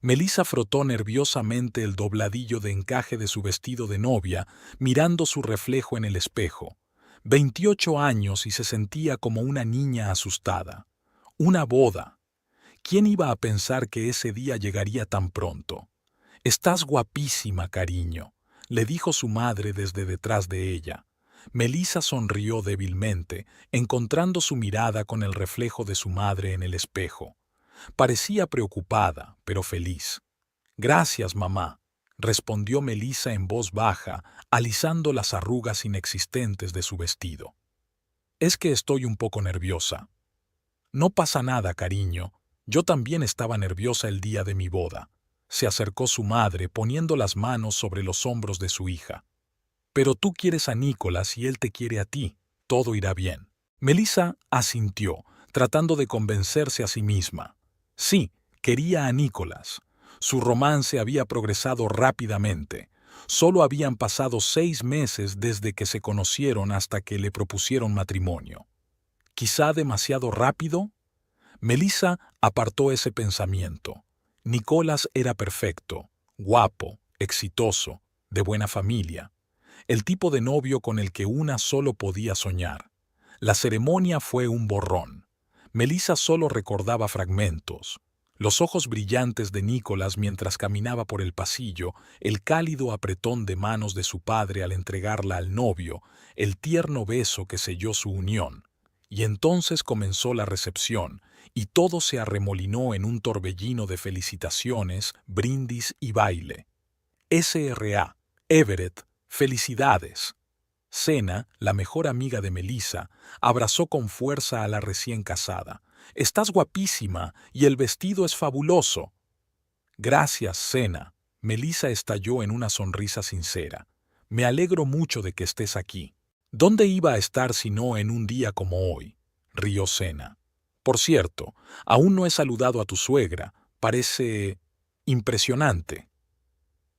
Melissa frotó nerviosamente el dobladillo de encaje de su vestido de novia, mirando su reflejo en el espejo. 28 años y se sentía como una niña asustada. Una boda. ¿Quién iba a pensar que ese día llegaría tan pronto? «Estás guapísima, cariño», le dijo su madre desde detrás de ella. Melissa sonrió débilmente, encontrando su mirada con el reflejo de su madre en el espejo. Parecía preocupada, pero feliz. «Gracias, mamá», respondió Melissa en voz baja, alisando las arrugas inexistentes de su vestido. «Es que estoy un poco nerviosa». «No pasa nada, cariño. Yo también estaba nerviosa el día de mi boda». Se acercó su madre poniendo las manos sobre los hombros de su hija. «Pero tú quieres a Nicolás y él te quiere a ti. Todo irá bien». Melissa asintió, tratando de convencerse a sí misma. Sí, quería a Nicolás. Su romance había progresado rápidamente. Solo habían pasado 6 meses desde que se conocieron hasta que le propusieron matrimonio. ¿Quizá demasiado rápido? Melissa apartó ese pensamiento. Nicolás era perfecto, guapo, exitoso, de buena familia. El tipo de novio con el que una solo podía soñar. La ceremonia fue un borrón. Melissa solo recordaba fragmentos. Los ojos brillantes de Nicolás mientras caminaba por el pasillo, el cálido apretón de manos de su padre al entregarla al novio, el tierno beso que selló su unión. Y entonces comenzó la recepción, y todo se arremolinó en un torbellino de felicitaciones, brindis y baile. S.R.A. Everett, felicidades. Sena, la mejor amiga de Melissa, abrazó con fuerza a la recién casada. «Estás guapísima y el vestido es fabuloso». «Gracias, Sena». Melissa estalló en una sonrisa sincera. «Me alegro mucho de que estés aquí». «¿Dónde iba a estar si no en un día como hoy?», rió Sena. «Por cierto, aún no he saludado a tu suegra. Parece impresionante».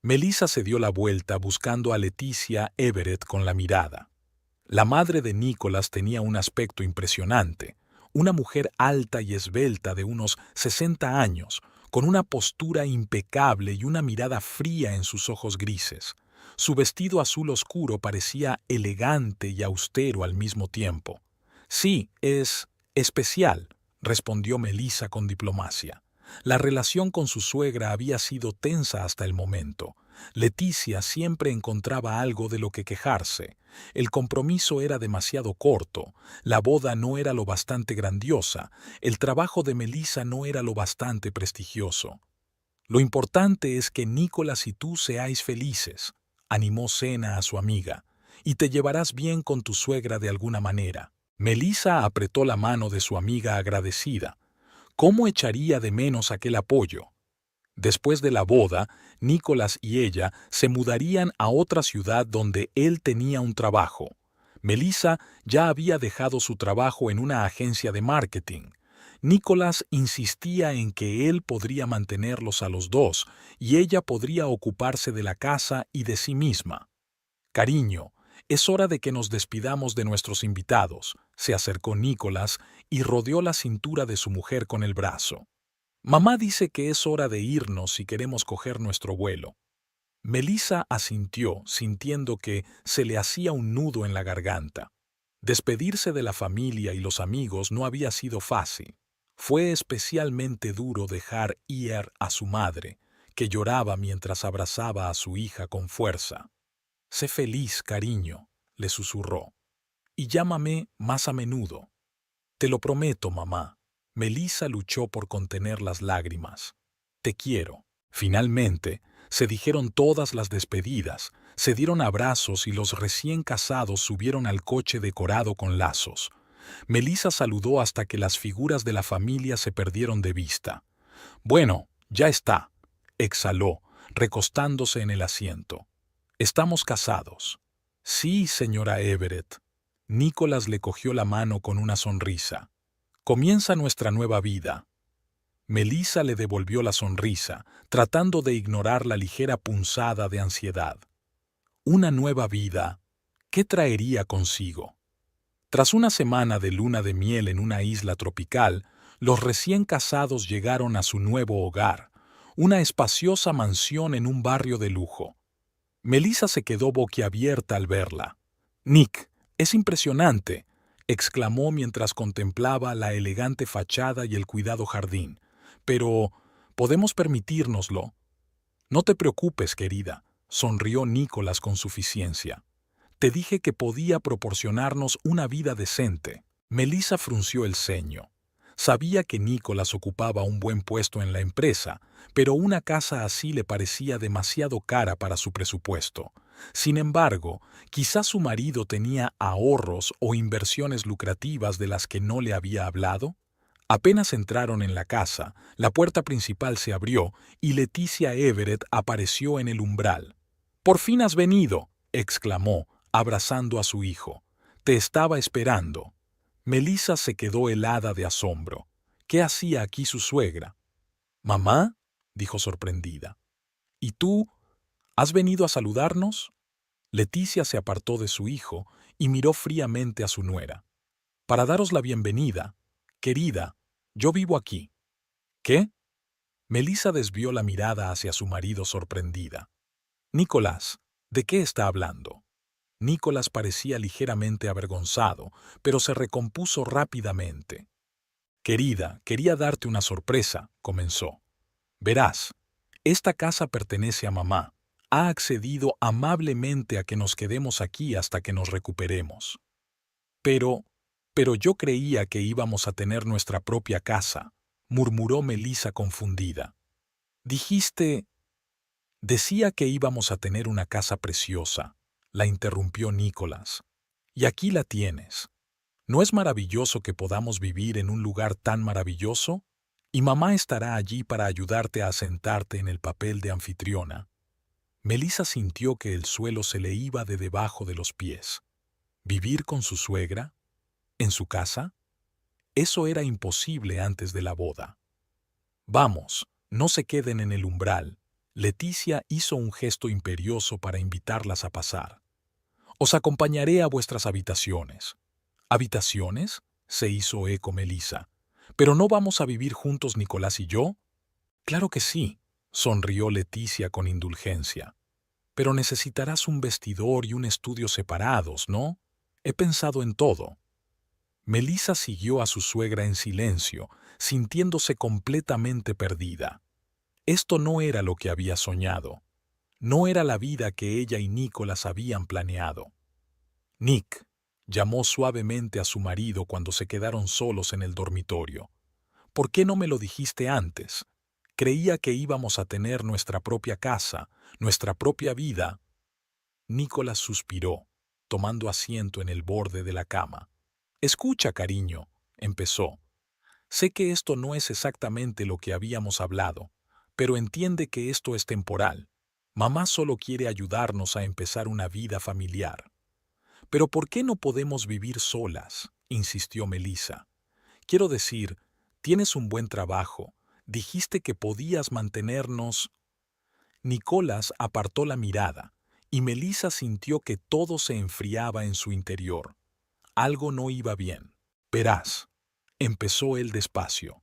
Melissa se dio la vuelta buscando a Leticia Everett con la mirada. La madre de Nicolás tenía un aspecto impresionante, una mujer alta y esbelta de unos 60 años, con una postura impecable y una mirada fría en sus ojos grises. Su vestido azul oscuro parecía elegante y austero al mismo tiempo. «Sí, es especial», respondió Melissa con diplomacia. La relación con su suegra había sido tensa hasta el momento. Leticia siempre encontraba algo de lo que quejarse. El compromiso era demasiado corto, la boda no era lo bastante grandiosa, el trabajo de Melissa no era lo bastante prestigioso. «Lo importante es que Nicolás y tú seáis felices», animó Sena a su amiga, «y te llevarás bien con tu suegra de alguna manera». Melissa apretó la mano de su amiga agradecida. ¿Cómo echaría de menos aquel apoyo? Después de la boda, Nicolás y ella se mudarían a otra ciudad donde él tenía un trabajo. Melissa ya había dejado su trabajo en una agencia de marketing. Nicolás insistía en que él podría mantenerlos a los dos y ella podría ocuparse de la casa y de sí misma. «Cariño, es hora de que nos despidamos de nuestros invitados», se acercó Nicolás y rodeó la cintura de su mujer con el brazo. «Mamá dice que es hora de irnos si queremos coger nuestro vuelo». Melissa asintió, sintiendo que se le hacía un nudo en la garganta. Despedirse de la familia y los amigos no había sido fácil. Fue especialmente duro dejar ir a su madre, que lloraba mientras abrazaba a su hija con fuerza. «Sé feliz, cariño», le susurró. «Y llámame más a menudo». «Te lo prometo, mamá». Melissa luchó por contener las lágrimas. «Te quiero». Finalmente, se dijeron todas las despedidas, se dieron abrazos y los recién casados subieron al coche decorado con lazos. Melissa saludó hasta que las figuras de la familia se perdieron de vista. «Bueno, ya está», exhaló, recostándose en el asiento. «Estamos casados». «Sí, señora Everett». Nicolás le cogió la mano con una sonrisa. «Comienza nuestra nueva vida». Melissa le devolvió la sonrisa, tratando de ignorar la ligera punzada de ansiedad. Una nueva vida, ¿qué traería consigo? Tras una semana de luna de miel en una isla tropical, los recién casados llegaron a su nuevo hogar, una espaciosa mansión en un barrio de lujo. Melissa se quedó boquiabierta al verla. «Nick, es impresionante», exclamó mientras contemplaba la elegante fachada y el cuidado jardín. «Pero, ¿podemos permitírnoslo?» «No te preocupes, querida», sonrió Nicholas con suficiencia. «Te dije que podía proporcionarnos una vida decente». Melissa frunció el ceño. Sabía que Nicholas ocupaba un buen puesto en la empresa, pero una casa así le parecía demasiado cara para su presupuesto. Sin embargo, quizás su marido tenía ahorros o inversiones lucrativas de las que no le había hablado. Apenas entraron en la casa, la puerta principal se abrió y Leticia Everett apareció en el umbral. «¡Por fin has venido!», exclamó, abrazando a su hijo. «Te estaba esperando». Melissa se quedó helada de asombro. ¿Qué hacía aquí su suegra? «¿Mamá?», dijo sorprendida. «¿Y tú? ¿Has venido a saludarnos?». Leticia se apartó de su hijo y miró fríamente a su nuera. «Para daros la bienvenida. Querida, yo vivo aquí». «¿Qué?». Melissa desvió la mirada hacia su marido sorprendida. «Nicolás, ¿de qué está hablando?». Nicolás parecía ligeramente avergonzado, pero se recompuso rápidamente. «Querida, quería darte una sorpresa», comenzó. «Verás, esta casa pertenece a mamá. Ha accedido amablemente a que nos quedemos aquí hasta que nos recuperemos». Pero yo creía que íbamos a tener nuestra propia casa», murmuró Melissa confundida. «Dijiste...». «Decía que íbamos a tener una casa preciosa», la interrumpió Nicholas. «Y aquí la tienes. ¿No es maravilloso que podamos vivir en un lugar tan maravilloso? Y mamá estará allí para ayudarte a asentarte en el papel de anfitriona». Melissa sintió que el suelo se le iba de debajo de los pies. ¿Vivir con su suegra? ¿En su casa? Eso era imposible antes de la boda. «Vamos, no se queden en el umbral». Leticia hizo un gesto imperioso para invitarlas a pasar. «Os acompañaré a vuestras habitaciones». «¿Habitaciones?», se hizo eco Melissa. «¿Pero no vamos a vivir juntos Nicolás y yo?». «Claro que sí», sonrió Leticia con indulgencia. «Pero necesitarás un vestidor y un estudio separados, ¿no? He pensado en todo». Melissa siguió a su suegra en silencio, sintiéndose completamente perdida. Esto no era lo que había soñado. No era la vida que ella y Nicholas habían planeado. «Nick», llamó suavemente a su marido cuando se quedaron solos en el dormitorio. «¿Por qué no me lo dijiste antes? Creía que íbamos a tener nuestra propia casa, nuestra propia vida». Nicholas suspiró, tomando asiento en el borde de la cama. «Escucha, cariño», empezó. «Sé que esto no es exactamente lo que habíamos hablado, pero entiende que esto es temporal. Mamá solo quiere ayudarnos a empezar una vida familiar». «¿Pero por qué no podemos vivir solas?», insistió Melissa. «Quiero decir, tienes un buen trabajo. Dijiste que podías mantenernos». Nicolás apartó la mirada, y Melissa sintió que todo se enfriaba en su interior. Algo no iba bien. «Verás», empezó él despacio.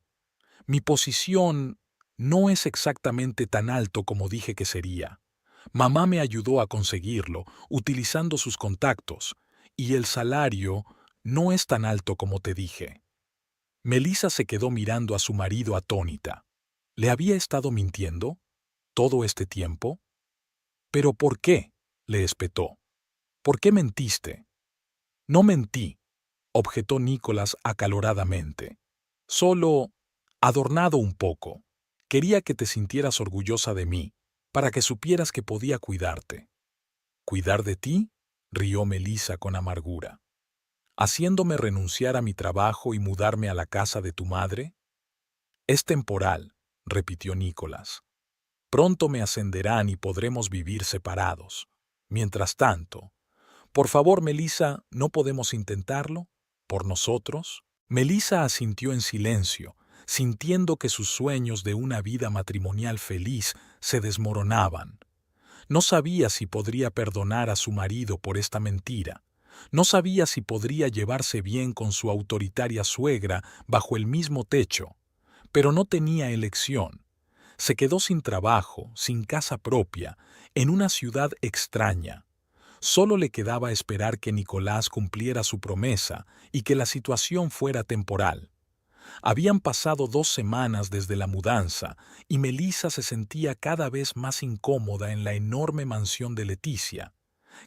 «Mi posición no es exactamente tan alto como dije que sería. Mamá me ayudó a conseguirlo, utilizando sus contactos, y el salario no es tan alto como te dije». Melissa se quedó mirando a su marido atónita. ¿Le había estado mintiendo todo este tiempo? «¿Pero por qué?», le espetó. «¿Por qué mentiste?». «No mentí», objetó Nicolás acaloradamente. «Solo adornado un poco. Quería que te sintieras orgullosa de mí, para que supieras que podía cuidarte». «¿Cuidar de ti?», rió Melissa con amargura. «¿Haciéndome renunciar a mi trabajo y mudarme a la casa de tu madre?». «Es temporal», repitió Nicolás. «Pronto me ascenderán y podremos vivir separados. Mientras tanto, por favor, Melissa, ¿no podemos intentarlo? ¿Por nosotros?». Melissa asintió en silencio, sintiendo que sus sueños de una vida matrimonial feliz se desmoronaban. No sabía si podría perdonar a su marido por esta mentira. No sabía si podría llevarse bien con su autoritaria suegra bajo el mismo techo. Pero no tenía elección. Se quedó sin trabajo, sin casa propia, en una ciudad extraña. Solo le quedaba esperar que Nicolás cumpliera su promesa y que la situación fuera temporal. Habían pasado 2 semanas desde la mudanza y Melissa se sentía cada vez más incómoda en la enorme mansión de Leticia.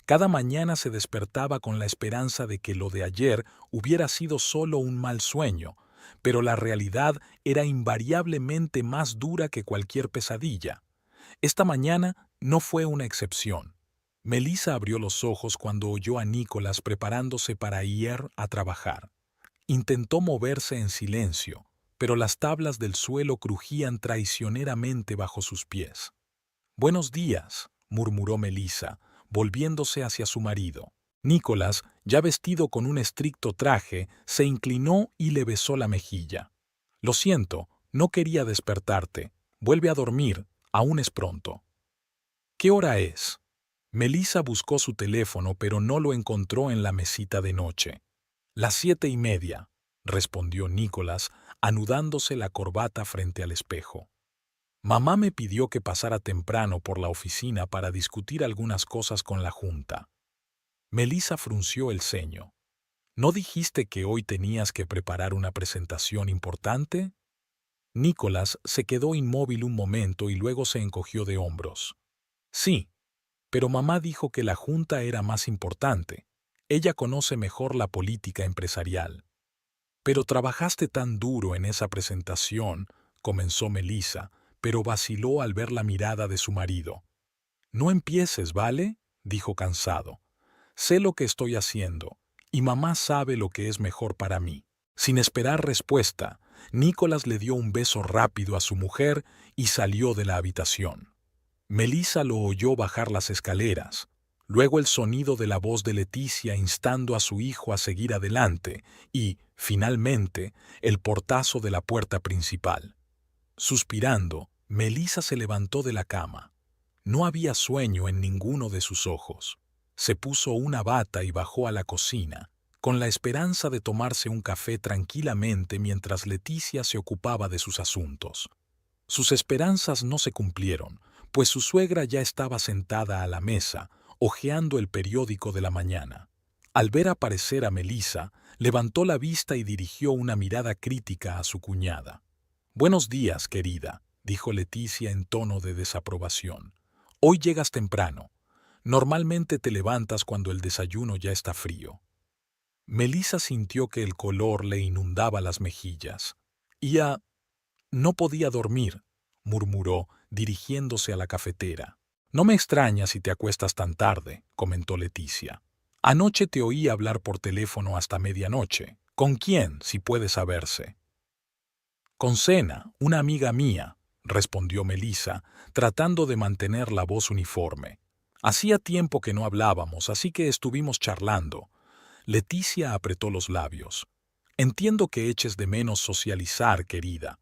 Cada mañana se despertaba con la esperanza de que lo de ayer hubiera sido solo un mal sueño, pero la realidad era invariablemente más dura que cualquier pesadilla. Esta mañana no fue una excepción. Melissa abrió los ojos cuando oyó a Nicolás preparándose para ir a trabajar. Intentó moverse en silencio, pero las tablas del suelo crujían traicioneramente bajo sus pies. «Buenos días», murmuró Melissa, volviéndose hacia su marido. Nicolás, ya vestido con un estricto traje, se inclinó y le besó la mejilla. «Lo siento, no quería despertarte. Vuelve a dormir, aún es pronto». «¿Qué hora es?». Melissa buscó su teléfono, pero no lo encontró en la mesita de noche. «Las 7:30», respondió Nicolás, anudándose la corbata frente al espejo. «Mamá me pidió que pasara temprano por la oficina para discutir algunas cosas con la junta». Melissa frunció el ceño. «¿No dijiste que hoy tenías que preparar una presentación importante?». Nicolás se quedó inmóvil un momento y luego se encogió de hombros. «Sí, pero mamá dijo que la junta era más importante. Ella conoce mejor la política empresarial». «Pero trabajaste tan duro en esa presentación», comenzó Melissa, pero vaciló al ver la mirada de su marido. «No empieces, ¿vale?», dijo cansado. «Sé lo que estoy haciendo, y mamá sabe lo que es mejor para mí». Sin esperar respuesta, Nicolás le dio un beso rápido a su mujer y salió de la habitación. Melissa lo oyó bajar las escaleras, luego el sonido de la voz de Leticia instando a su hijo a seguir adelante y, finalmente, el portazo de la puerta principal. Suspirando, Melissa se levantó de la cama. No había sueño en ninguno de sus ojos. Se puso una bata y bajó a la cocina, con la esperanza de tomarse un café tranquilamente mientras Leticia se ocupaba de sus asuntos. Sus esperanzas no se cumplieron, pues su suegra ya estaba sentada a la mesa, hojeando el periódico de la mañana. Al ver aparecer a Melissa, levantó la vista y dirigió una mirada crítica a su cuñada. «Buenos días, querida», dijo Leticia en tono de desaprobación. «Hoy llegas temprano. Normalmente te levantas cuando el desayuno ya está frío». Melissa sintió que el color le inundaba las mejillas. «No podía dormir», murmuró, dirigiéndose a la cafetera. «No me extraña si te acuestas tan tarde», comentó Leticia. «Anoche te oí hablar por teléfono hasta medianoche. ¿Con quién, si puede saberse?». «Con Sena, una amiga mía», respondió Melissa, tratando de mantener la voz uniforme. «Hacía tiempo que no hablábamos, así que estuvimos charlando». Leticia apretó los labios. «Entiendo que eches de menos socializar, querida.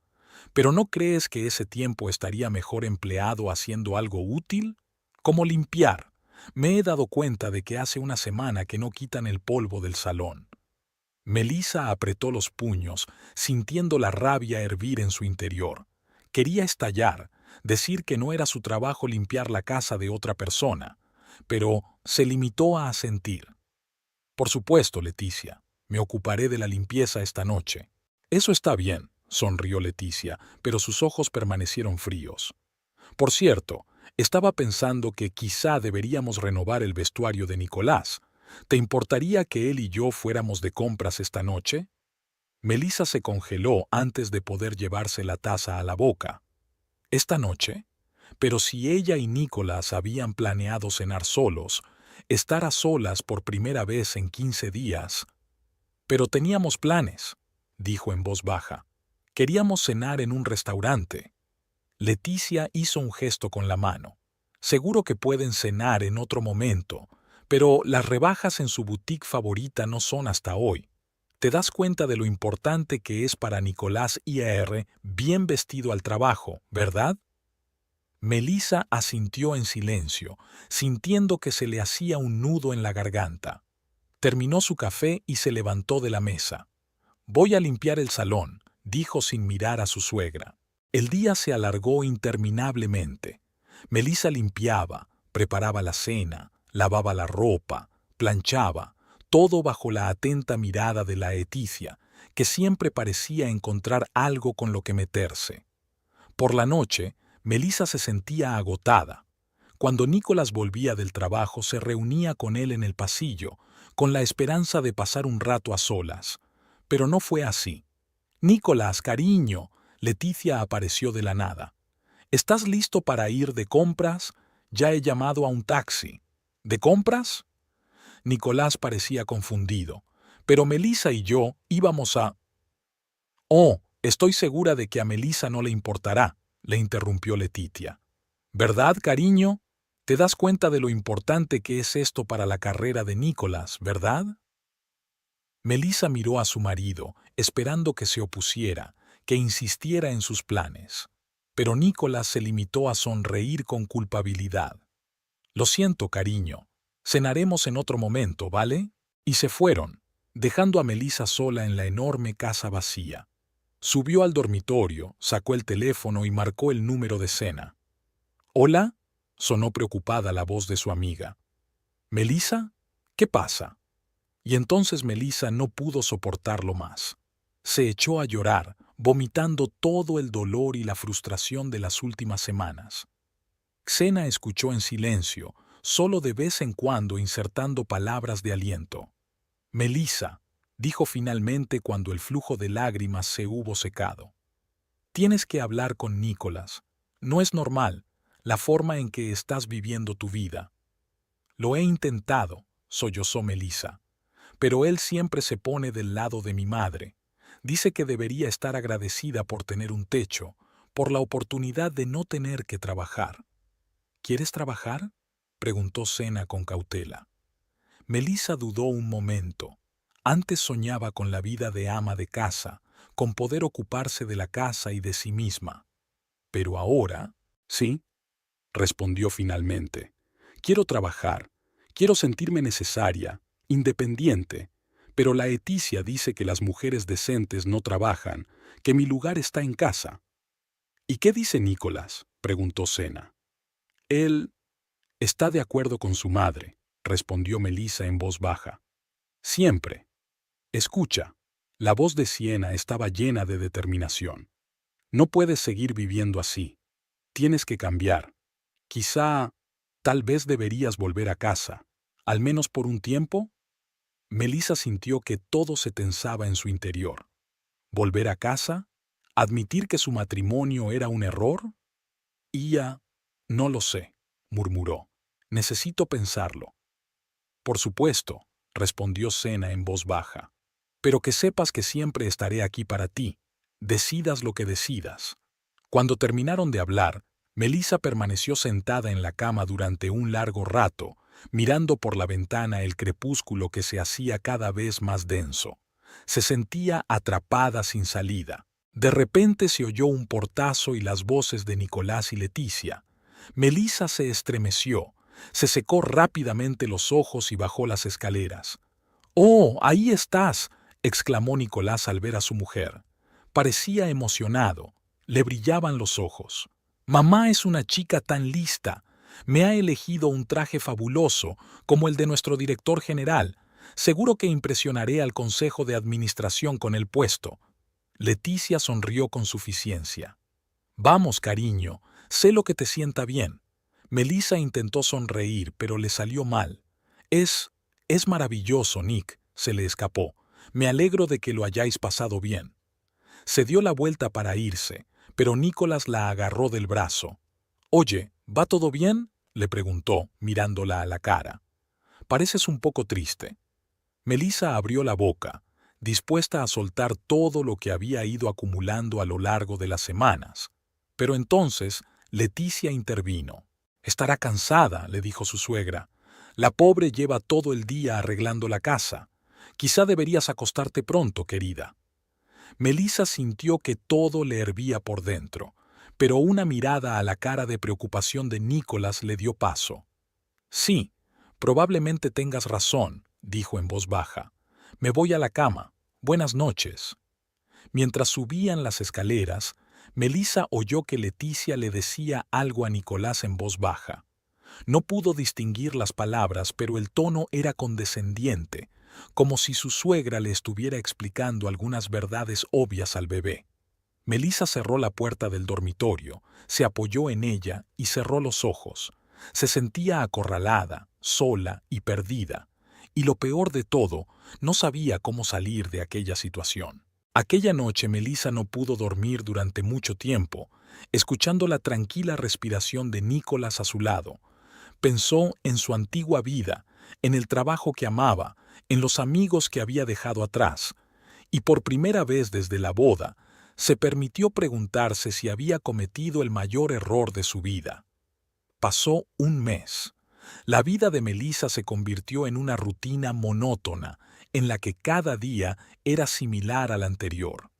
¿Pero no crees que ese tiempo estaría mejor empleado haciendo algo útil? Como limpiar. Me he dado cuenta de que hace una semana que no quitan el polvo del salón». Melissa apretó los puños, sintiendo la rabia hervir en su interior. Quería estallar, decir que no era su trabajo limpiar la casa de otra persona, pero se limitó a asentir. «Por supuesto, Leticia, me ocuparé de la limpieza esta noche». «Eso está bien», sonrió Leticia, pero sus ojos permanecieron fríos. «Por cierto, estaba pensando que quizá deberíamos renovar el vestuario de Nicolás. ¿Te importaría que él y yo fuéramos de compras esta noche?». Melissa se congeló antes de poder llevarse la taza a la boca. ¿Esta noche? Pero si ella y Nicolás habían planeado cenar solos, estar a solas por primera vez en 15 días. «Pero teníamos planes», dijo en voz baja. «Queríamos cenar en un restaurante». Leticia hizo un gesto con la mano. «Seguro que pueden cenar en otro momento, pero las rebajas en su boutique favorita no son hasta hoy. Te das cuenta de lo importante que es para Nicolás ir bien vestido al trabajo, ¿verdad?». Melissa asintió en silencio, sintiendo que se le hacía un nudo en la garganta. Terminó su café y se levantó de la mesa. «Voy a limpiar el salón», dijo sin mirar a su suegra. El día se alargó interminablemente. Melissa limpiaba, preparaba la cena, lavaba la ropa, planchaba, todo bajo la atenta mirada de la Leticia, que siempre parecía encontrar algo con lo que meterse. Por la noche, Melissa se sentía agotada. Cuando Nicolás volvía del trabajo, se reunía con él en el pasillo, con la esperanza de pasar un rato a solas. Pero no fue así. Nicolás, cariño, Leticia apareció de la nada. ¿Estás listo para ir de compras? Ya he llamado a un taxi. ¿De compras? Nicolás parecía confundido. Pero Melissa y yo íbamos a... Oh, estoy segura de que a Melissa no le importará, le interrumpió Leticia. ¿Verdad, cariño? Te das cuenta de lo importante que es esto para la carrera de Nicolás, ¿verdad? Melissa miró a su marido, esperando que se opusiera, que insistiera en sus planes. Pero Nicolás se limitó a sonreír con culpabilidad. Lo siento, cariño. Cenaremos en otro momento, ¿vale? Y se fueron, dejando a Melissa sola en la enorme casa vacía. Subió al dormitorio, sacó el teléfono y marcó el número de cena. ¿Hola? Sonó preocupada la voz de su amiga. ¿Melissa? ¿Qué pasa? Y entonces Melissa no pudo soportarlo más. Se echó a llorar, vomitando todo el dolor y la frustración de las últimas semanas. Xena escuchó en silencio, solo de vez en cuando insertando palabras de aliento. Melissa, dijo finalmente cuando el flujo de lágrimas se hubo secado. Tienes que hablar con Nicolás. No es normal la forma en que estás viviendo tu vida. Lo he intentado, sollozó Melissa. Pero él siempre se pone del lado de mi madre. Dice que debería estar agradecida por tener un techo, por la oportunidad de no tener que trabajar. ¿Quieres trabajar?, preguntó Xena con cautela. Melissa dudó un momento. Antes soñaba con la vida de ama de casa, con poder ocuparse de la casa y de sí misma. Pero ahora, sí, respondió finalmente. Quiero trabajar, quiero sentirme necesaria, independiente, pero la Leticia dice que las mujeres decentes no trabajan, que mi lugar está en casa. ¿Y qué dice Nicolás?, preguntó Xena. Él está de acuerdo con su madre, respondió Melissa en voz baja. Siempre. Escucha. La voz de Siena estaba llena de determinación. No puedes seguir viviendo así. Tienes que cambiar. Tal vez deberías volver a casa, al menos por un tiempo. Melissa sintió que todo se tensaba en su interior. ¿Volver a casa? ¿Admitir que su matrimonio era un error? No lo sé, murmuró. Necesito pensarlo. Por supuesto, respondió Xena en voz baja. Pero que sepas que siempre estaré aquí para ti, decidas lo que decidas. Cuando terminaron de hablar, Melissa permaneció sentada en la cama durante un largo rato, mirando por la ventana el crepúsculo que se hacía cada vez más denso. Se sentía atrapada sin salida. De repente se oyó un portazo y las voces de Nicolás y Leticia. Melissa se estremeció, se secó rápidamente los ojos y bajó las escaleras. «¡Oh, ahí estás!», exclamó Nicolás al ver a su mujer. Parecía emocionado, le brillaban los ojos. «Mamá es una chica tan lista. Me ha elegido un traje fabuloso, como el de nuestro director general. Seguro que impresionaré al consejo de administración con el puesto». Leticia sonrió con suficiencia. «Vamos, cariño, sé lo que te sienta bien». Melissa intentó sonreír, pero le salió mal. Es maravilloso, Nick», se le escapó. «Me alegro de que lo hayáis pasado bien». Se dio la vuelta para irse, pero Nicolás la agarró del brazo. «Oye, ¿va todo bien?», le preguntó, mirándola a la cara. «Pareces un poco triste». Melissa abrió la boca, dispuesta a soltar todo lo que había ido acumulando a lo largo de las semanas. Pero entonces Leticia intervino. «Estará cansada», le dijo su suegra. «La pobre lleva todo el día arreglando la casa. Quizá deberías acostarte pronto, querida». Melissa sintió que todo le hervía por dentro, pero una mirada a la cara de preocupación de Nicolás le dio paso. «Sí, probablemente tengas razón», dijo en voz baja. «Me voy a la cama. Buenas noches». Mientras subían las escaleras, Melissa oyó que Leticia le decía algo a Nicolás en voz baja. No pudo distinguir las palabras, pero el tono era condescendiente, como si su suegra le estuviera explicando algunas verdades obvias al bebé. Melissa cerró la puerta del dormitorio, se apoyó en ella y cerró los ojos. Se sentía acorralada, sola y perdida, y lo peor de todo, no sabía cómo salir de aquella situación. Aquella noche Melissa no pudo dormir durante mucho tiempo, escuchando la tranquila respiración de Nicolás a su lado. Pensó en su antigua vida, en el trabajo que amaba, en los amigos que había dejado atrás, y por primera vez desde la boda, se permitió preguntarse si había cometido el mayor error de su vida. Pasó un mes. La vida de Melissa se convirtió en una rutina monótona, en la que cada día era similar al anterior.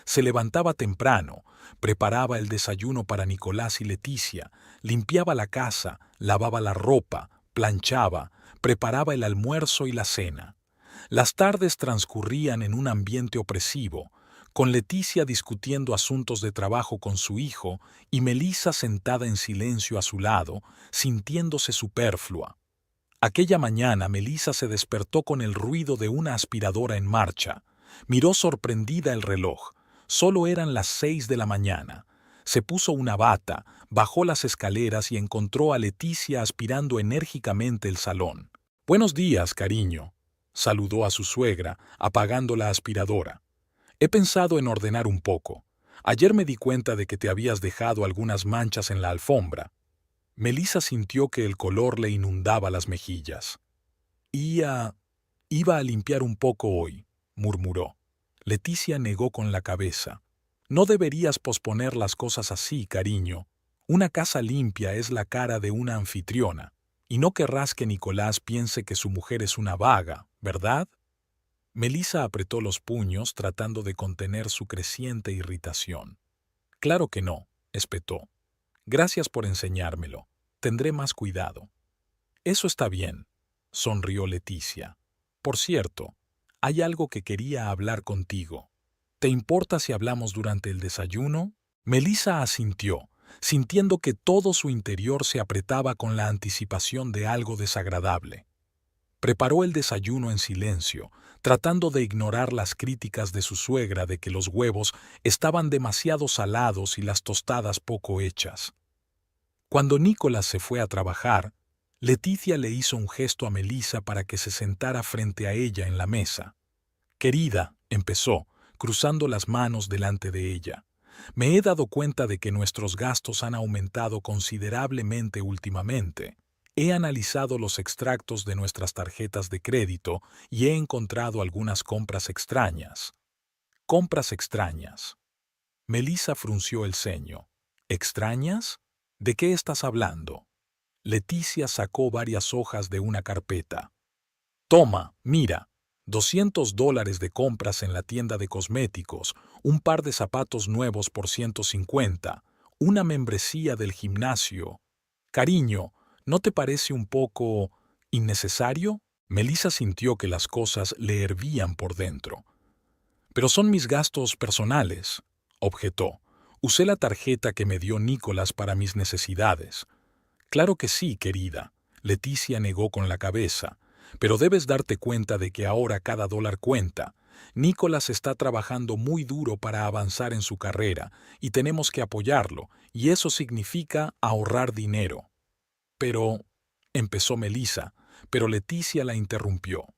Se levantaba temprano, preparaba el desayuno para Nicolás y Leticia, limpiaba la casa, lavaba la ropa, planchaba, preparaba el almuerzo y la cena. Las tardes transcurrían en un ambiente opresivo, con Leticia discutiendo asuntos de trabajo con su hijo y Melissa sentada en silencio a su lado, sintiéndose superflua. Aquella mañana Melissa se despertó con el ruido de una aspiradora en marcha. Miró sorprendida el reloj. Solo eran las 6 de la mañana. Se puso una bata, bajó las escaleras y encontró a Leticia aspirando enérgicamente el salón. «Buenos días, cariño», saludó a su suegra, apagando la aspiradora. «He pensado en ordenar un poco. Ayer me di cuenta de que te habías dejado algunas manchas en la alfombra». Melissa sintió que el color le inundaba las mejillas. Iba a limpiar un poco hoy», murmuró. Leticia negó con la cabeza. «No deberías posponer las cosas así, cariño. Una casa limpia es la cara de una anfitriona, y no querrás que Nicolás piense que su mujer es una vaga, ¿verdad?» Melissa apretó los puños tratando de contener su creciente irritación. «Claro que no», espetó. «Gracias por enseñármelo. Tendré más cuidado». «Eso está bien», sonrió Leticia. «Por cierto, hay algo que quería hablar contigo. ¿Te importa si hablamos durante el desayuno?» Melissa asintió, sintiendo que todo su interior se apretaba con la anticipación de algo desagradable. Preparó el desayuno en silencio, tratando de ignorar las críticas de su suegra de que los huevos estaban demasiado salados y las tostadas poco hechas. Cuando Nicolás se fue a trabajar, Leticia le hizo un gesto a Melissa para que se sentara frente a ella en la mesa. «Querida», empezó, cruzando las manos delante de ella, «me he dado cuenta de que nuestros gastos han aumentado considerablemente últimamente. He analizado los extractos de nuestras tarjetas de crédito y he encontrado algunas compras extrañas». «¿Compras extrañas?» Melissa frunció el ceño. «¿Extrañas? ¿De qué estás hablando?» Leticia sacó varias hojas de una carpeta. «Toma, mira, $200 de compras en la tienda de cosméticos, un par de zapatos nuevos por 150, una membresía del gimnasio. Cariño, ¿no te parece un poco innecesario?» Melissa sintió que las cosas le hervían por dentro. «Pero son mis gastos personales», objetó. «Usé la tarjeta que me dio Nicolás para mis necesidades». «Claro que sí, querida», Leticia negó con la cabeza. «Pero debes darte cuenta de que ahora cada dólar cuenta. Nicolás está trabajando muy duro para avanzar en su carrera y tenemos que apoyarlo, y eso significa ahorrar dinero». «Pero», empezó Melissa, pero Leticia la interrumpió.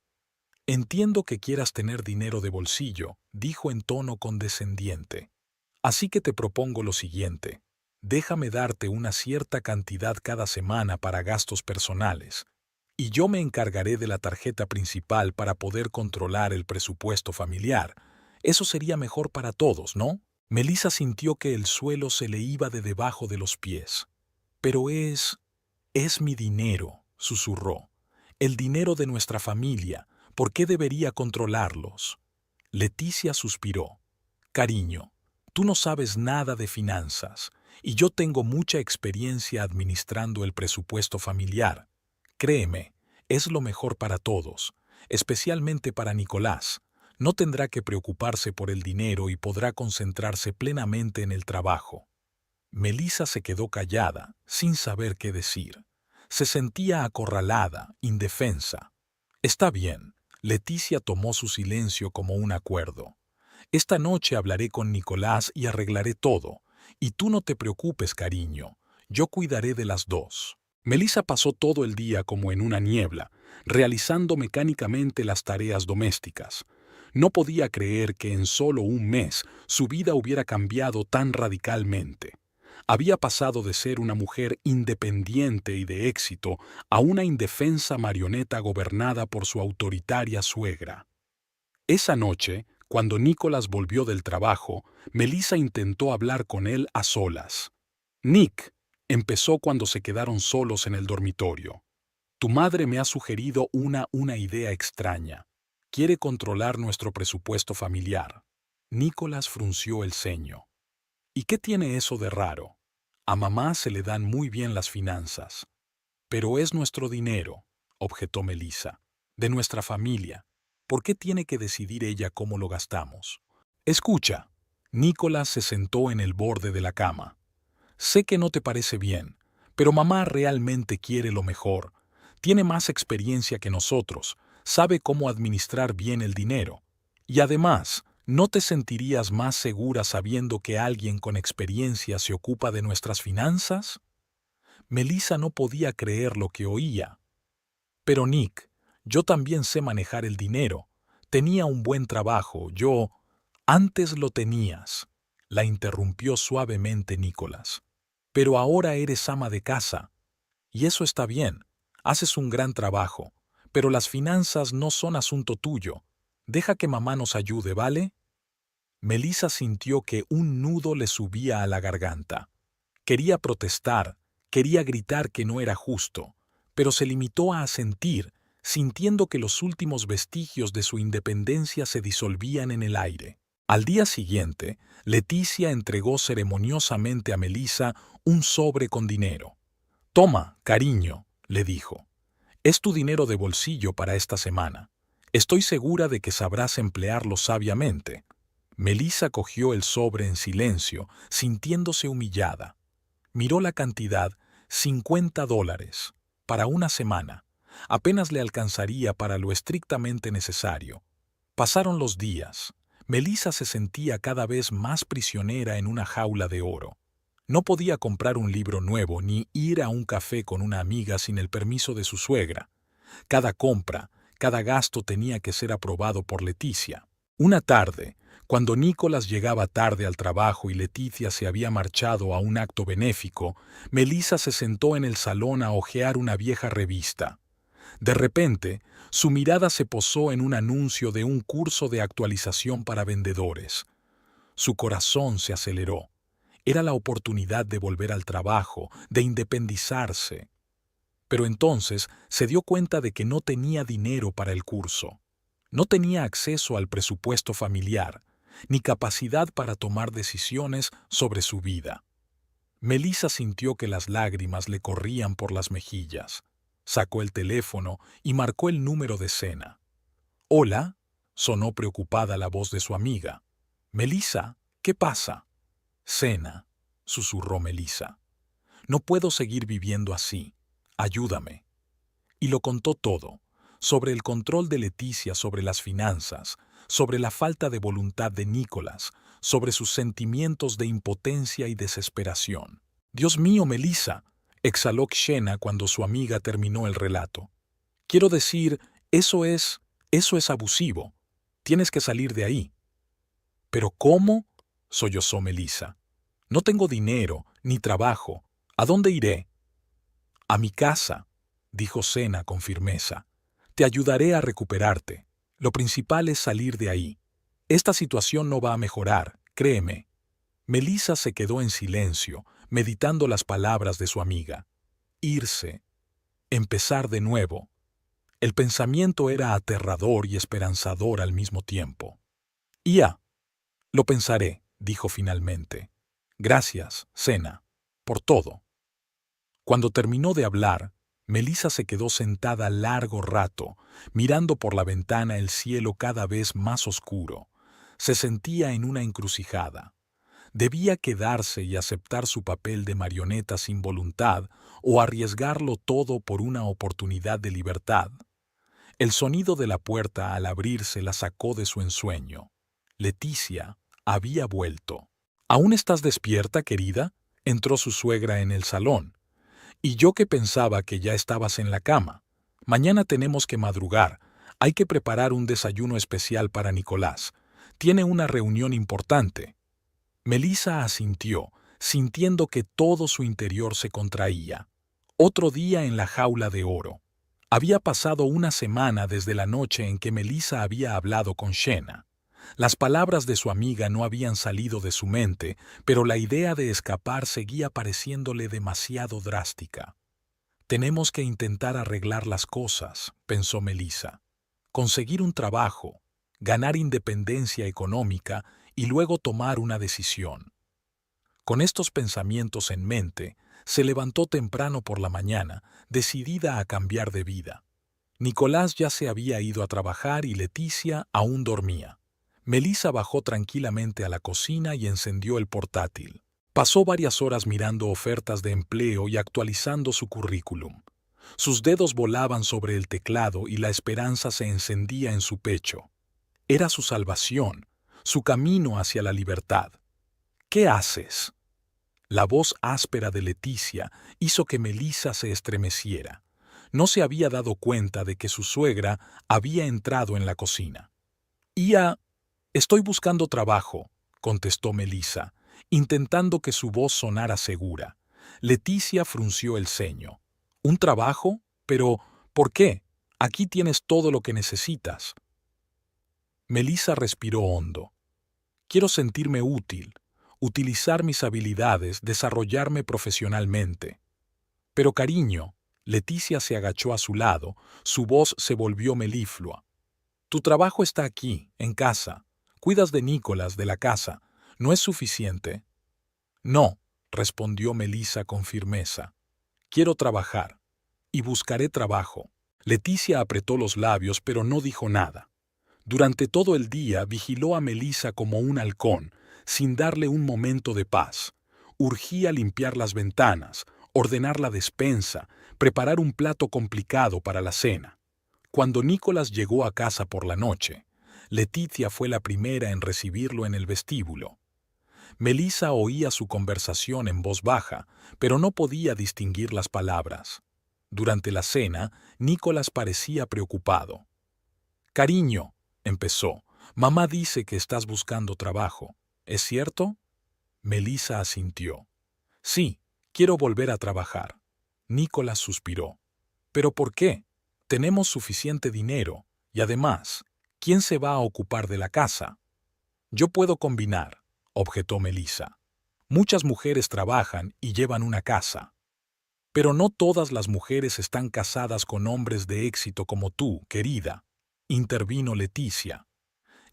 «Entiendo que quieras tener dinero de bolsillo», dijo en tono condescendiente. «Así que te propongo lo siguiente. Déjame darte una cierta cantidad cada semana para gastos personales, y yo me encargaré de la tarjeta principal para poder controlar el presupuesto familiar. Eso sería mejor para todos, ¿no?» Melissa sintió que el suelo se le iba de debajo de los pies. «Pero es mi dinero», susurró. «El dinero de nuestra familia. ¿Por qué debería controlarlos?» Leticia suspiró. «Cariño, tú no sabes nada de finanzas, y yo tengo mucha experiencia administrando el presupuesto familiar. Créeme, es lo mejor para todos, especialmente para Nicolás. No tendrá que preocuparse por el dinero y podrá concentrarse plenamente en el trabajo. Melissa se quedó callada, sin saber qué decir. Se sentía acorralada, indefensa. Está bien, Leticia tomó su silencio como un acuerdo. Esta noche hablaré con Nicolás y arreglaré todo. Y tú no te preocupes, cariño. Yo cuidaré de las dos. Melissa pasó todo el día como en una niebla, realizando mecánicamente las tareas domésticas. No podía creer que en solo un mes su vida hubiera cambiado tan radicalmente. Había pasado de ser una mujer independiente y de éxito a una indefensa marioneta gobernada por su autoritaria suegra. Esa noche, cuando Nicolás volvió del trabajo, Melissa intentó hablar con él a solas. Nick, empezó cuando se quedaron solos en el dormitorio. Tu madre me ha sugerido una idea extraña. Quiere controlar nuestro presupuesto familiar. Nicolás frunció el ceño. ¿Y qué tiene eso de raro? A mamá se le dan muy bien las finanzas. Pero es nuestro dinero, objetó Melissa, de nuestra familia. ¿Por qué tiene que decidir ella cómo lo gastamos? Escucha. Nicolás se sentó en el borde de la cama. Sé que no te parece bien, pero mamá realmente quiere lo mejor. Tiene más experiencia que nosotros, sabe cómo administrar bien el dinero. Y además, ¿no te sentirías más segura sabiendo que alguien con experiencia se ocupa de nuestras finanzas? Melissa no podía creer lo que oía. Pero Nick, yo también sé manejar el dinero. Tenía un buen trabajo, yo... Antes lo tenías, la interrumpió suavemente Nicolás. Pero ahora eres ama de casa. Y eso está bien, haces un gran trabajo, pero las finanzas no son asunto tuyo. Deja que mamá nos ayude, ¿vale? Melissa sintió que un nudo le subía a la garganta. Quería protestar, quería gritar que no era justo, pero se limitó a asentir, sintiendo que los últimos vestigios de su independencia se disolvían en el aire. Al día siguiente, Leticia entregó ceremoniosamente a Melissa un sobre con dinero. Toma, cariño, le dijo. Es tu dinero de bolsillo para esta semana. Estoy segura de que sabrás emplearlo sabiamente. Melissa cogió el sobre en silencio, sintiéndose humillada. Miró la cantidad, $50, para una semana. Apenas le alcanzaría para lo estrictamente necesario. Pasaron los días. Melissa se sentía cada vez más prisionera en una jaula de oro. No podía comprar un libro nuevo ni ir a un café con una amiga sin el permiso de su suegra. Cada compra, cada gasto tenía que ser aprobado por Leticia. Una tarde, cuando Nicolás llegaba tarde al trabajo y Leticia se había marchado a un acto benéfico, Melissa se sentó en el salón a hojear una vieja revista. De repente, su mirada se posó en un anuncio de un curso de actualización para vendedores. Su corazón se aceleró. Era la oportunidad de volver al trabajo, de independizarse. Pero entonces se dio cuenta de que no tenía dinero para el curso. No tenía acceso al presupuesto familiar, ni capacidad para tomar decisiones sobre su vida. Melissa sintió que las lágrimas le corrían por las mejillas. Sacó el teléfono y marcó el número de Sena. «Hola», sonó preocupada la voz de su amiga. «Melissa, ¿qué pasa?» «Sena», susurró Melissa. «No puedo seguir viviendo así. Ayúdame». Y lo contó todo, sobre el control de Leticia sobre las finanzas, sobre la falta de voluntad de Nicolás, sobre sus sentimientos de impotencia y desesperación. «Dios mío, Melissa», exhaló Xena cuando su amiga terminó el relato. «Quiero decir, eso es abusivo. Tienes que salir de ahí». «¿Pero cómo?», sollozó Melissa. «No tengo dinero, ni trabajo. ¿A dónde iré?» «A mi casa», dijo Sena con firmeza. «Te ayudaré a recuperarte. Lo principal es salir de ahí. Esta situación no va a mejorar, créeme». Melissa se quedó en silencio, meditando las palabras de su amiga. Irse. Empezar de nuevo. El pensamiento era aterrador y esperanzador al mismo tiempo. «Ya. Lo pensaré», dijo finalmente. «Gracias, Sena, por todo». Cuando terminó de hablar, Melissa se quedó sentada largo rato, mirando por la ventana el cielo cada vez más oscuro. Se sentía en una encrucijada. Debía quedarse y aceptar su papel de marioneta sin voluntad o arriesgarlo todo por una oportunidad de libertad. El sonido de la puerta al abrirse la sacó de su ensueño. Leticia había vuelto. ¿Aún estás despierta, querida?, entró su suegra en el salón. Y yo que pensaba que ya estabas en la cama. Mañana tenemos que madrugar. Hay que preparar un desayuno especial para Nicolás. Tiene una reunión importante. Melissa asintió, sintiendo que todo su interior se contraía. Otro día en la jaula de oro. Había pasado una semana desde la noche en que Melissa había hablado con Shena. Las palabras de su amiga no habían salido de su mente, pero la idea de escapar seguía pareciéndole demasiado drástica. Tenemos que intentar arreglar las cosas, pensó Melissa. Conseguir un trabajo, ganar independencia económica y luego tomar una decisión. Con estos pensamientos en mente, se levantó temprano por la mañana, decidida a cambiar de vida. Nicolás ya se había ido a trabajar y Leticia aún dormía. Melissa bajó tranquilamente a la cocina y encendió el portátil. Pasó varias horas mirando ofertas de empleo y actualizando su currículum. Sus dedos volaban sobre el teclado y la esperanza se encendía en su pecho. Era su salvación, su camino hacia la libertad. ¿Qué haces? La voz áspera de Leticia hizo que Melissa se estremeciera. No se había dado cuenta de que su suegra había entrado en la cocina. Estoy buscando trabajo, contestó Melissa, intentando que su voz sonara segura. Leticia frunció el ceño. ¿Un trabajo? Pero, ¿por qué? Aquí tienes todo lo que necesitas. Melissa respiró hondo. Quiero sentirme útil, utilizar mis habilidades, desarrollarme profesionalmente. Pero cariño, Leticia se agachó a su lado, su voz se volvió meliflua. Tu trabajo está aquí, en casa. Cuidas de Nicolás, de la casa. ¿No es suficiente? No, respondió Melissa con firmeza. Quiero trabajar. Y buscaré trabajo. Leticia apretó los labios, pero no dijo nada. Durante todo el día vigiló a Melissa como un halcón, sin darle un momento de paz. Urgía limpiar las ventanas, ordenar la despensa, preparar un plato complicado para la cena. Cuando Nicolás llegó a casa por la noche, Leticia fue la primera en recibirlo en el vestíbulo. Melissa oía su conversación en voz baja, pero no podía distinguir las palabras. Durante la cena, Nicolás parecía preocupado. «Cariño», empezó, «mamá dice que estás buscando trabajo. ¿Es cierto?» Melissa asintió. «Sí, quiero volver a trabajar». Nicolás suspiró. «¿Pero por qué? Tenemos suficiente dinero, y además, ¿quién se va a ocupar de la casa?» «Yo puedo combinar», objetó Melissa. «Muchas mujeres trabajan y llevan una casa». «Pero no todas las mujeres están casadas con hombres de éxito como tú, querida», intervino Leticia.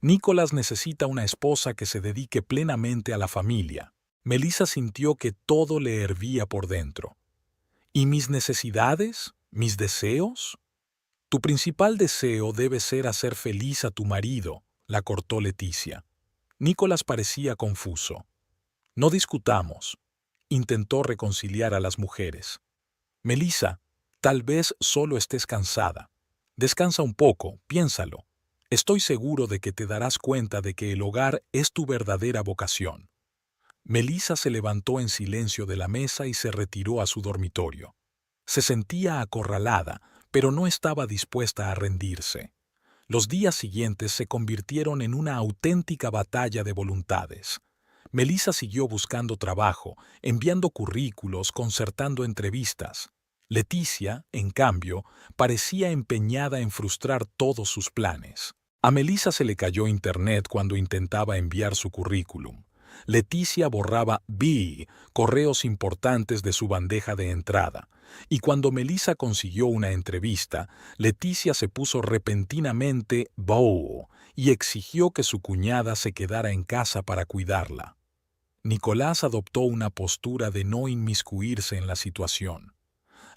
«Nicolás necesita una esposa que se dedique plenamente a la familia». Melissa sintió que todo le hervía por dentro. «¿Y mis necesidades? ¿Mis deseos?» «Tu principal deseo debe ser hacer feliz a tu marido», la cortó Leticia. Nicolás parecía confuso. «No discutamos», intentó reconciliar a las mujeres. «Melissa, tal vez solo estés cansada. Descansa un poco, piénsalo. Estoy seguro de que te darás cuenta de que el hogar es tu verdadera vocación». Melissa se levantó en silencio de la mesa y se retiró a su dormitorio. Se sentía acorralada, pero no estaba dispuesta a rendirse. Los días siguientes se convirtieron en una auténtica batalla de voluntades. Melissa siguió buscando trabajo, enviando currículos, concertando entrevistas. Leticia, en cambio, parecía empeñada en frustrar todos sus planes. A Melissa se le cayó internet cuando intentaba enviar su currículum. Leticia borraba correos importantes de su bandeja de entrada, y cuando Melissa consiguió una entrevista, Leticia se puso repentinamente bow y exigió que su cuñada se quedara en casa para cuidarla. Nicolás adoptó una postura de no inmiscuirse en la situación.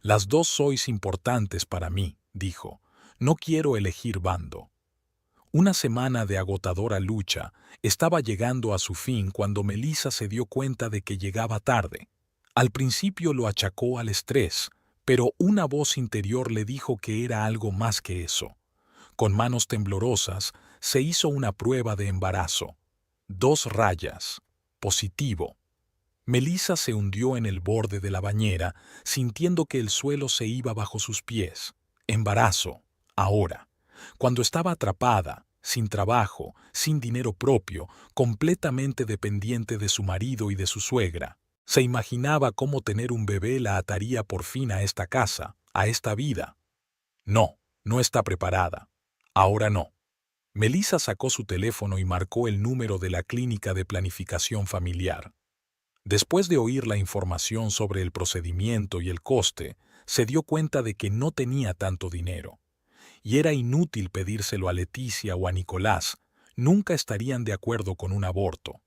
Las dos sois importantes para mí, dijo. No quiero elegir bando. Una semana de agotadora lucha estaba llegando a su fin cuando Melissa se dio cuenta de que llegaba tarde. Al principio lo achacó al estrés, pero una voz interior le dijo que era algo más que eso. Con manos temblorosas, se hizo una prueba de embarazo. 2 rayas. Positivo. Melissa se hundió en el borde de la bañera, sintiendo que el suelo se iba bajo sus pies. Embarazo. Ahora. Cuando estaba atrapada, sin trabajo, sin dinero propio, completamente dependiente de su marido y de su suegra, se imaginaba cómo tener un bebé la ataría por fin a esta casa, a esta vida. No, no está preparada. Ahora no. Melissa sacó su teléfono y marcó el número de la clínica de planificación familiar. Después de oír la información sobre el procedimiento y el coste, se dio cuenta de que no tenía tanto dinero. Y era inútil pedírselo a Leticia o a Nicolás, nunca estarían de acuerdo con un aborto.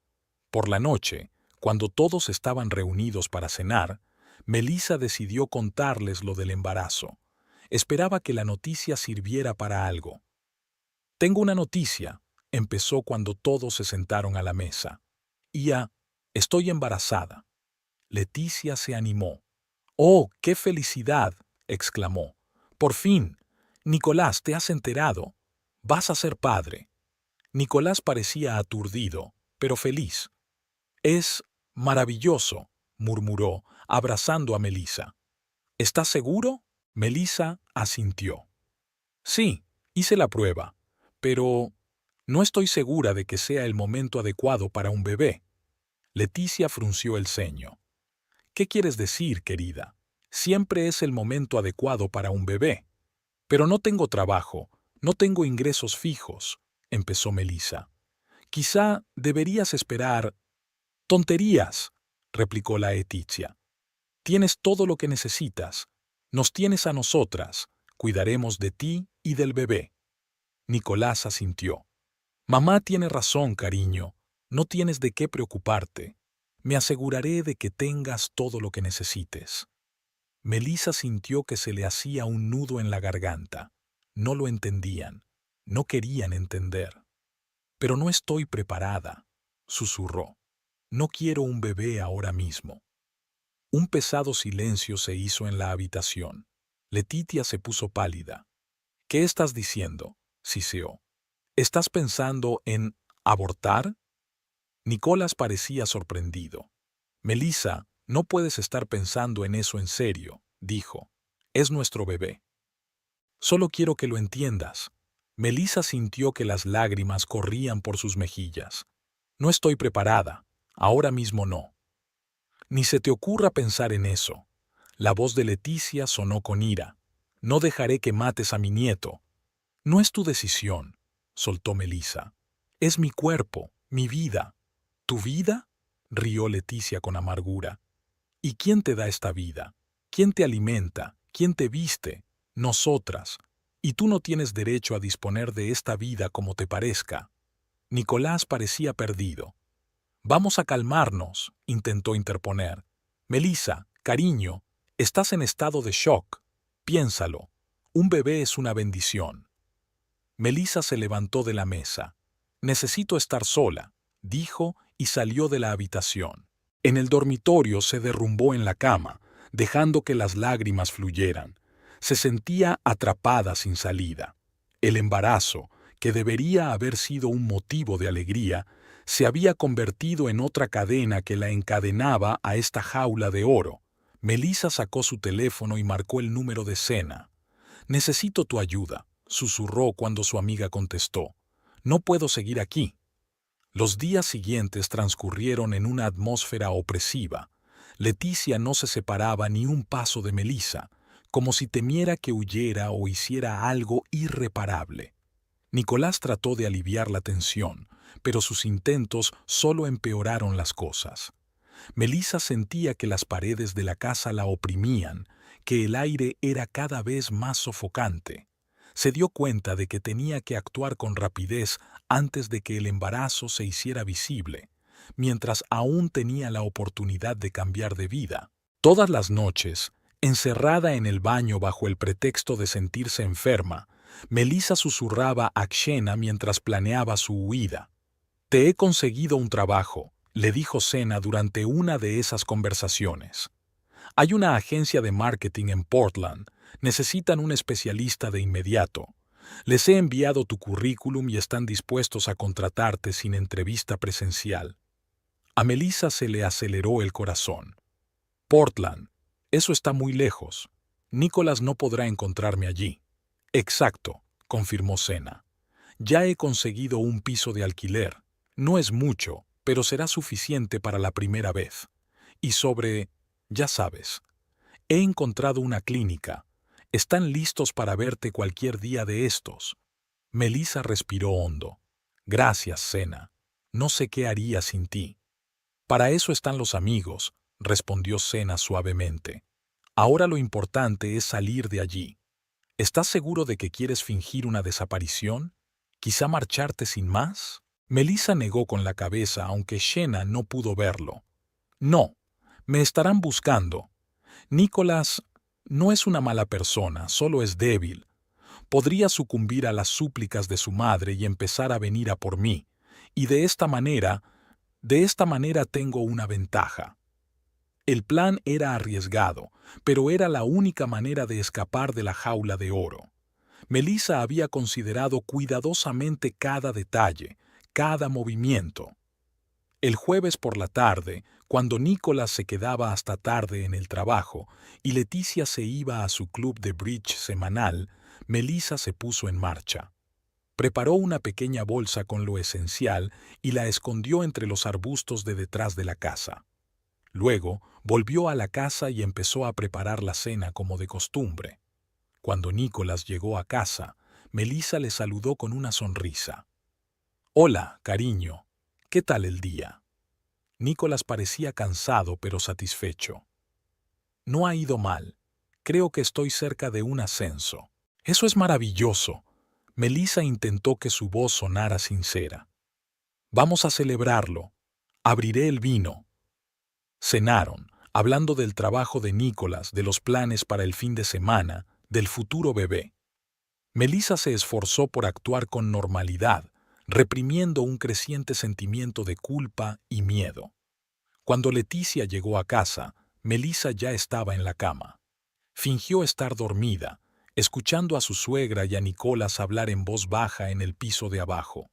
Por la noche, cuando todos estaban reunidos para cenar, Melissa decidió contarles lo del embarazo. Esperaba que la noticia sirviera para algo. Tengo una noticia, empezó cuando todos se sentaron a la mesa. Estoy embarazada. Leticia se animó. ¡Oh, qué felicidad!, exclamó. Por fin. Nicolás, ¿te has enterado? Vas a ser padre. Nicolás parecía aturdido, pero feliz. Es maravilloso, murmuró, abrazando a Melissa. ¿Estás seguro? Melissa asintió. Sí, hice la prueba, pero no estoy segura de que sea el momento adecuado para un bebé. Leticia frunció el ceño. ¿Qué quieres decir, querida? Siempre es el momento adecuado para un bebé. Pero no tengo trabajo, no tengo ingresos fijos, empezó Melissa. Quizá deberías esperar. Tonterías, replicó la Leticia. Tienes todo lo que necesitas. Nos tienes a nosotras. Cuidaremos de ti y del bebé. Nicolás asintió. Mamá tiene razón, cariño. No tienes de qué preocuparte. Me aseguraré de que tengas todo lo que necesites. Melissa sintió que se le hacía un nudo en la garganta. No lo entendían. No querían entender. Pero no estoy preparada, susurró. No quiero un bebé ahora mismo. Un pesado silencio se hizo en la habitación. Leticia se puso pálida. ¿Qué estás diciendo?, siseó. ¿Estás pensando en abortar? Nicolás parecía sorprendido. Melissa, no puedes estar pensando en eso en serio, dijo. Es nuestro bebé. Solo quiero que lo entiendas. Melissa sintió que las lágrimas corrían por sus mejillas. No estoy preparada. Ahora mismo no. Ni se te ocurra pensar en eso. La voz de Leticia sonó con ira. No dejaré que mates a mi nieto. No es tu decisión, soltó Melissa. Es mi cuerpo, mi vida. ¿Tu vida?, rió Leticia con amargura. ¿Y quién te da esta vida? ¿Quién te alimenta? ¿Quién te viste? Nosotras. Y tú no tienes derecho a disponer de esta vida como te parezca. Nicolás parecía perdido. Vamos a calmarnos, intentó interponer. Melissa, cariño, estás en estado de shock. Piénsalo. Un bebé es una bendición. Melissa se levantó de la mesa. Necesito estar sola, dijo y salió de la habitación. En el dormitorio se derrumbó en la cama, dejando que las lágrimas fluyeran. Se sentía atrapada sin salida. El embarazo, que debería haber sido un motivo de alegría, se había convertido en otra cadena que la encadenaba a esta jaula de oro. Melissa sacó su teléfono y marcó el número de Sena. «Necesito tu ayuda», susurró cuando su amiga contestó. «No puedo seguir aquí». Los días siguientes transcurrieron en una atmósfera opresiva. Leticia no se separaba ni un paso de Melissa, como si temiera que huyera o hiciera algo irreparable. Nicolás trató de aliviar la tensión, pero sus intentos solo empeoraron las cosas. Melissa sentía que las paredes de la casa la oprimían, que el aire era cada vez más sofocante. Se dio cuenta de que tenía que actuar con rapidez antes de que el embarazo se hiciera visible, mientras aún tenía la oportunidad de cambiar de vida. Todas las noches, Encerrada en el baño bajo el pretexto de sentirse enferma, Melissa susurraba a Xena mientras planeaba su huida. «Te he conseguido un trabajo», le dijo Senna durante una de esas conversaciones. «Hay una agencia de marketing en Portland. Necesitan un especialista de inmediato. Les he enviado tu currículum y están dispuestos a contratarte sin entrevista presencial». A Melissa se le aceleró el corazón. «Portland. Eso está muy lejos. Nicholas no podrá encontrarme allí». «Exacto», confirmó Senna. «Ya he conseguido un piso de alquiler. No es mucho, pero será suficiente para la primera vez. Y ya sabes, he encontrado una clínica. Están listos para verte cualquier día de estos». Melissa respiró hondo. «Gracias, Senna. No sé qué haría sin ti». «Para eso están los amigos», respondió Senna suavemente. «Ahora lo importante es salir de allí. ¿Estás seguro de que quieres fingir una desaparición? ¿Quizá marcharte sin más?» Melissa negó con la cabeza, aunque Xena no pudo verlo. «No, me estarán buscando. Nicholas no es una mala persona, solo es débil. Podría sucumbir a las súplicas de su madre y empezar a venir a por mí. Y de esta manera tengo una ventaja». El plan era arriesgado, pero era la única manera de escapar de la jaula de oro. Melissa había considerado cuidadosamente cada detalle, cada movimiento. El jueves por la tarde, cuando Nicholas se quedaba hasta tarde en el trabajo y Leticia se iba a su club de bridge semanal, Melissa se puso en marcha. Preparó una pequeña bolsa con lo esencial y la escondió entre los arbustos de detrás de la casa. Luego volvió a la casa y empezó a preparar la cena como de costumbre. Cuando Nicholas llegó a casa, Melissa le saludó con una sonrisa. «Hola, cariño. ¿Qué tal el día?» Nicholas parecía cansado pero satisfecho. «No ha ido mal. Creo que estoy cerca de un ascenso». «Eso es maravilloso». Melissa intentó que su voz sonara sincera. «Vamos a celebrarlo. Abriré el vino». Cenaron, hablando del trabajo de Nicholas, de los planes para el fin de semana, del futuro bebé. Melissa se esforzó por actuar con normalidad, reprimiendo un creciente sentimiento de culpa y miedo. Cuando Leticia llegó a casa, Melissa ya estaba en la cama. Fingió estar dormida, escuchando a su suegra y a Nicholas hablar en voz baja en el piso de abajo.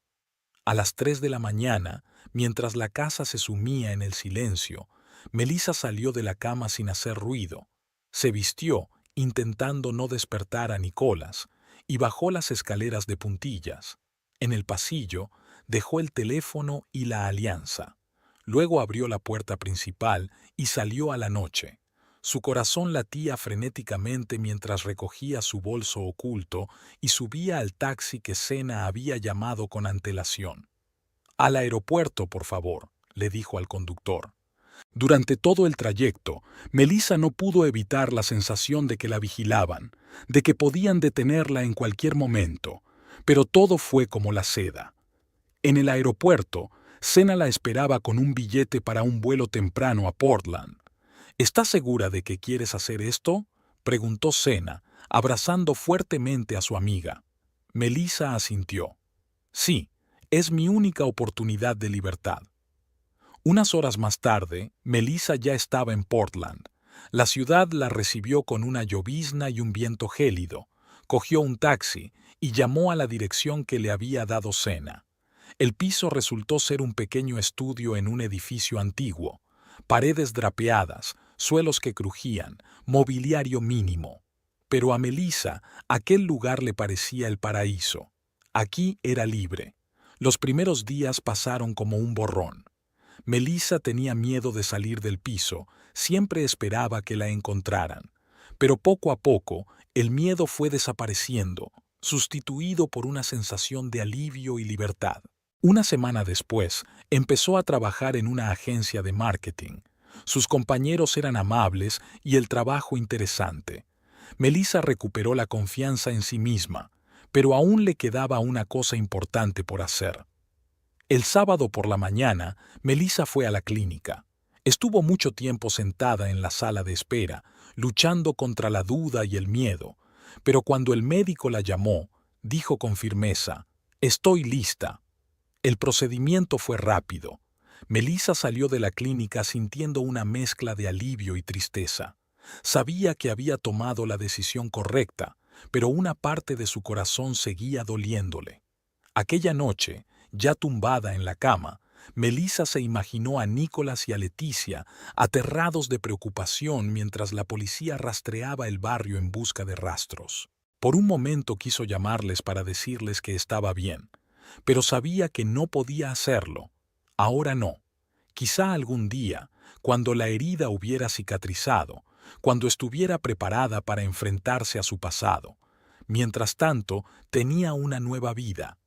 A las 3 de la mañana, mientras la casa se sumía en el silencio, Melissa salió de la cama sin hacer ruido. Se vistió, intentando no despertar a Nicholas, y bajó las escaleras de puntillas. En el pasillo, dejó el teléfono y la alianza. Luego abrió la puerta principal y salió a la noche. Su corazón latía frenéticamente mientras recogía su bolso oculto y subía al taxi que Senna había llamado con antelación. «Al aeropuerto, por favor», le dijo al conductor. Durante todo el trayecto, Melissa no pudo evitar la sensación de que la vigilaban, de que podían detenerla en cualquier momento, pero todo fue como la seda. En el aeropuerto, Senna la esperaba con un billete para un vuelo temprano a Portland. «¿Estás segura de que quieres hacer esto?», preguntó Senna, abrazando fuertemente a su amiga. Melissa asintió. «Sí, es mi única oportunidad de libertad». Unas horas más tarde, Melissa ya estaba en Portland. La ciudad la recibió con una llovizna y un viento gélido. Cogió un taxi y llamó a la dirección que le había dado Senna. El piso resultó ser un pequeño estudio en un edificio antiguo. Paredes drapeadas, suelos que crujían, mobiliario mínimo. Pero a Melissa aquel lugar le parecía el paraíso. Aquí era libre. Los primeros días pasaron como un borrón. Melissa tenía miedo de salir del piso, siempre esperaba que la encontraran. Pero poco a poco, el miedo fue desapareciendo, sustituido por una sensación de alivio y libertad. Una semana después, empezó a trabajar en una agencia de marketing. Sus compañeros eran amables y el trabajo interesante. Melissa recuperó la confianza en sí misma, pero aún le quedaba una cosa importante por hacer. El sábado por la mañana, Melissa fue a la clínica. Estuvo mucho tiempo sentada en la sala de espera, luchando contra la duda y el miedo, pero cuando el médico la llamó, dijo con firmeza: «Estoy lista». El procedimiento fue rápido. Melissa salió de la clínica sintiendo una mezcla de alivio y tristeza. Sabía que había tomado la decisión correcta, pero una parte de su corazón seguía doliéndole. Aquella noche, ya tumbada en la cama, Melissa se imaginó a Nicholas y a Leticia aterrados de preocupación mientras la policía rastreaba el barrio en busca de rastros. Por un momento quiso llamarles para decirles que estaba bien, pero sabía que no podía hacerlo. Ahora no. Quizá algún día, cuando la herida hubiera cicatrizado, cuando estuviera preparada para enfrentarse a su pasado. Mientras tanto, tenía una nueva vida,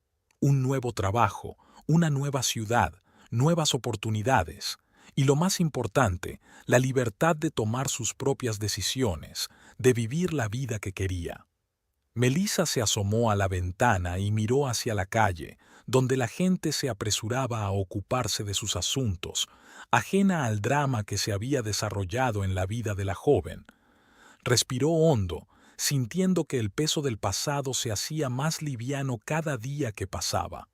un nuevo trabajo, una nueva ciudad, nuevas oportunidades y, lo más importante, la libertad de tomar sus propias decisiones, de vivir la vida que quería. Melissa se asomó a la ventana y miró hacia la calle, donde la gente se apresuraba a ocuparse de sus asuntos, ajena al drama que se había desarrollado en la vida de la joven. Respiró hondo, sintiendo que el peso del pasado se hacía más liviano cada día que pasaba.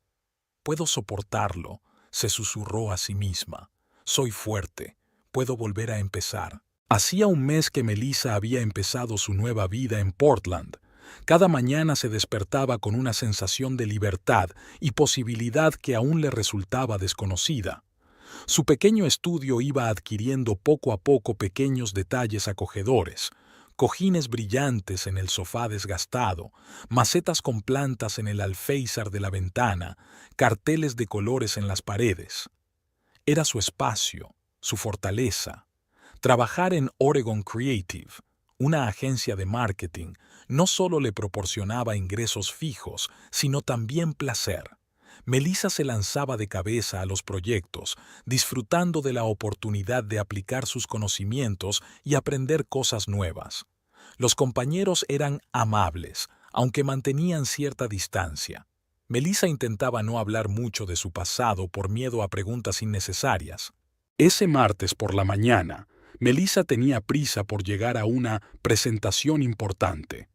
«Puedo soportarlo», se susurró a sí misma. «Soy fuerte, puedo volver a empezar». Hacía un mes que Melissa había empezado su nueva vida en Portland. Cada mañana se despertaba con una sensación de libertad y posibilidad que aún le resultaba desconocida. Su pequeño estudio iba adquiriendo poco a poco pequeños detalles acogedores: cojines brillantes en el sofá desgastado, macetas con plantas en el alféizar de la ventana, carteles de colores en las paredes. Era su espacio, su fortaleza. Trabajar en Oregon Creative, una agencia de marketing, no solo le proporcionaba ingresos fijos, sino también placer. Melissa se lanzaba de cabeza a los proyectos, disfrutando de la oportunidad de aplicar sus conocimientos y aprender cosas nuevas. Los compañeros eran amables, aunque mantenían cierta distancia. Melissa intentaba no hablar mucho de su pasado por miedo a preguntas innecesarias. Ese martes por la mañana, Melissa tenía prisa por llegar a una presentación importante.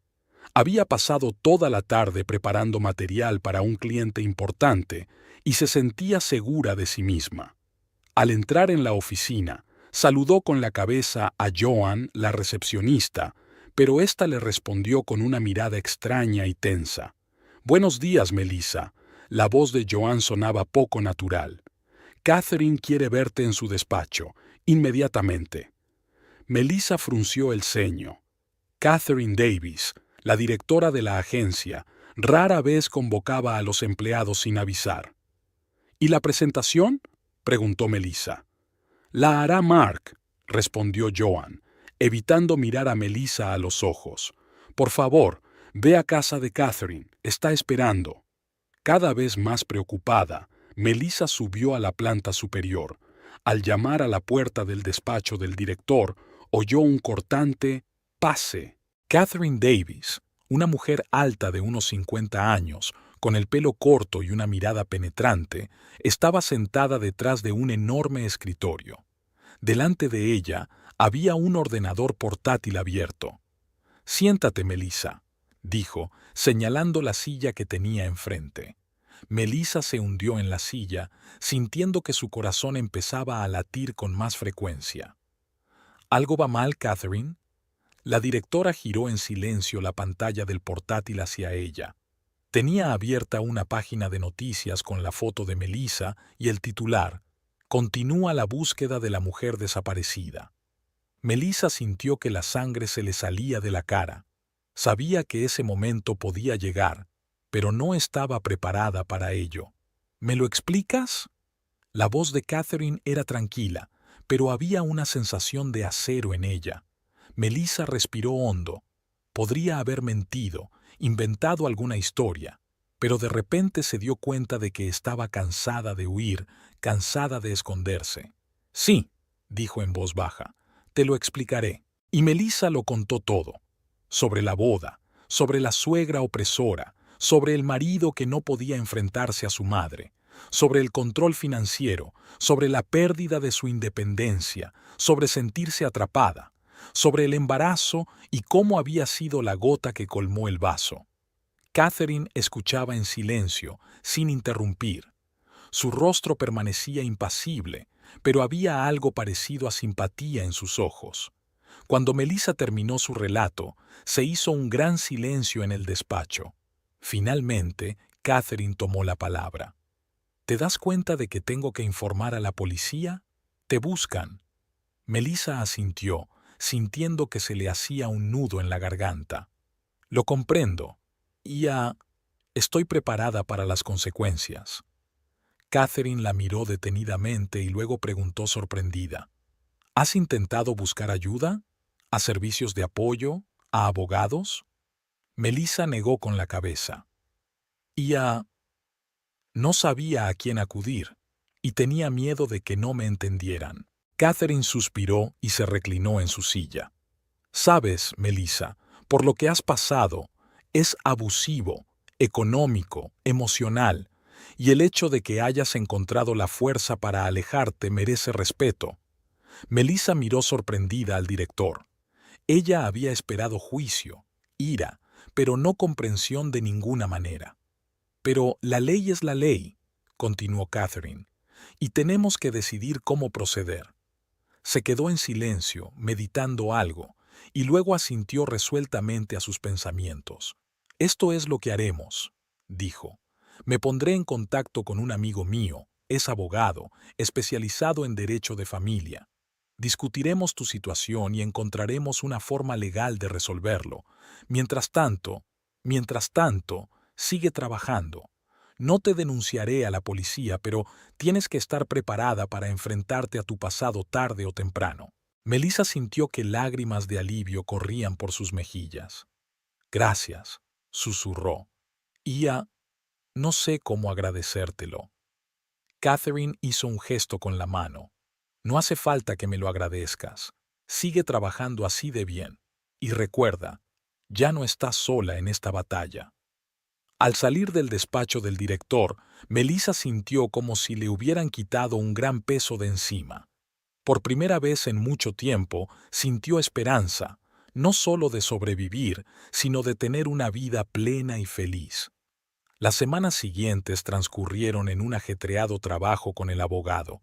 Había pasado toda la tarde preparando material para un cliente importante y se sentía segura de sí misma. Al entrar en la oficina, saludó con la cabeza a Joan, la recepcionista, pero ésta le respondió con una mirada extraña y tensa. «Buenos días, Melissa». La voz de Joan sonaba poco natural. «Catherine quiere verte en su despacho, inmediatamente». Melissa frunció el ceño. Catherine Davis, la directora de la agencia, rara vez convocaba a los empleados sin avisar. «¿Y la presentación?», preguntó Melissa. «La hará Mark», respondió Joan, evitando mirar a Melissa a los ojos. «Por favor, ve a casa de Catherine, está esperando». Cada vez más preocupada, Melissa subió a la planta superior. Al llamar a la puerta del despacho del director, oyó un cortante «Pase». Catherine Davis, una mujer alta de unos 50 años, con el pelo corto y una mirada penetrante, estaba sentada detrás de un enorme escritorio. Delante de ella había un ordenador portátil abierto. «Siéntate, Melissa», dijo, señalando la silla que tenía enfrente. Melissa se hundió en la silla, sintiendo que su corazón empezaba a latir con más frecuencia. «¿Algo va mal, Catherine?». La directora giró en silencio la pantalla del portátil hacia ella. Tenía abierta una página de noticias con la foto de Melissa y el titular: «Continúa la búsqueda de la mujer desaparecida». Melissa sintió que la sangre se le salía de la cara. Sabía que ese momento podía llegar, pero no estaba preparada para ello. «¿Me lo explicas?». La voz de Catherine era tranquila, pero había una sensación de acero en ella. Melissa respiró hondo. Podría haber mentido, inventado alguna historia, pero de repente se dio cuenta de que estaba cansada de huir, cansada de esconderse. «Sí», dijo en voz baja, «te lo explicaré». Y Melissa lo contó todo. Sobre la boda, sobre la suegra opresora, sobre el marido que no podía enfrentarse a su madre, sobre el control financiero, sobre la pérdida de su independencia, sobre sentirse atrapada, sobre el embarazo y cómo había sido la gota que colmó el vaso. Catherine escuchaba en silencio, sin interrumpir. Su rostro permanecía impasible, pero había algo parecido a simpatía en sus ojos. Cuando Melissa terminó su relato, se hizo un gran silencio en el despacho. Finalmente, Catherine tomó la palabra. ¿Te das cuenta de que tengo que informar a la policía? Te buscan. Melissa asintió, sintiendo que se le hacía un nudo en la garganta. Lo comprendo. Estoy preparada para las consecuencias. Catherine la miró detenidamente y luego preguntó sorprendida. ¿Has intentado buscar ayuda? ¿A servicios de apoyo? ¿A abogados? Melissa negó con la cabeza. No sabía a quién acudir, y tenía miedo de que no me entendieran. Catherine suspiró y se reclinó en su silla. Sabes, Melissa, por lo que has pasado, es abusivo, económico, emocional, y el hecho de que hayas encontrado la fuerza para alejarte merece respeto. Melissa miró sorprendida al director. Ella había esperado juicio, ira, pero no comprensión de ninguna manera. Pero la ley es la ley, continuó Catherine, y tenemos que decidir cómo proceder. Se quedó en silencio, meditando algo, y luego asintió resueltamente a sus pensamientos. Esto es lo que haremos, dijo. Me pondré en contacto con un amigo mío, es abogado, especializado en derecho de familia. Discutiremos tu situación y encontraremos una forma legal de resolverlo. Mientras tanto, sigue trabajando. No te denunciaré a la policía, pero tienes que estar preparada para enfrentarte a tu pasado tarde o temprano. Melissa sintió que lágrimas de alivio corrían por sus mejillas. Gracias, susurró. No sé cómo agradecértelo. Catherine hizo un gesto con la mano. No hace falta que me lo agradezcas. Sigue trabajando así de bien. Y recuerda, ya no estás sola en esta batalla. Al salir del despacho del director, Melissa sintió como si le hubieran quitado un gran peso de encima. Por primera vez en mucho tiempo, sintió esperanza, no solo de sobrevivir, sino de tener una vida plena y feliz. Las semanas siguientes transcurrieron en un ajetreado trabajo con el abogado.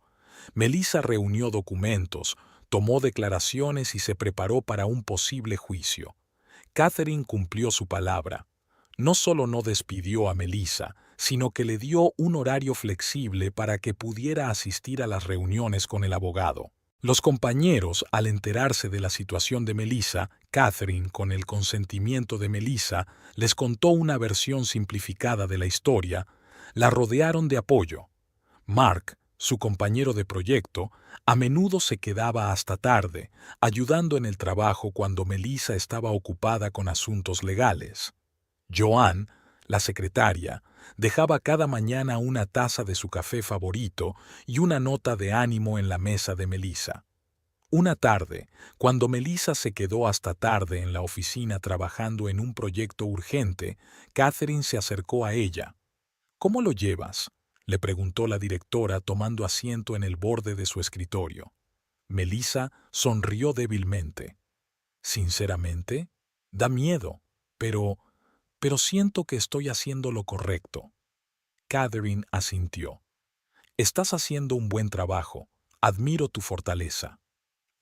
Melissa reunió documentos, tomó declaraciones y se preparó para un posible juicio. Catherine cumplió su palabra. No solo no despidió a Melissa, sino que le dio un horario flexible para que pudiera asistir a las reuniones con el abogado. Los compañeros, al enterarse de la situación de Melissa, Catherine, con el consentimiento de Melissa, les contó una versión simplificada de la historia, la rodearon de apoyo. Mark, su compañero de proyecto, a menudo se quedaba hasta tarde, ayudando en el trabajo cuando Melissa estaba ocupada con asuntos legales. Joanne, la secretaria, dejaba cada mañana una taza de su café favorito y una nota de ánimo en la mesa de Melissa. Una tarde, cuando Melissa se quedó hasta tarde en la oficina trabajando en un proyecto urgente, Catherine se acercó a ella. ¿Cómo lo llevas?, le preguntó la directora tomando asiento en el borde de su escritorio. Melissa sonrió débilmente. Sinceramente, da miedo, pero siento que estoy haciendo lo correcto. Catherine asintió. Estás haciendo un buen trabajo. Admiro tu fortaleza.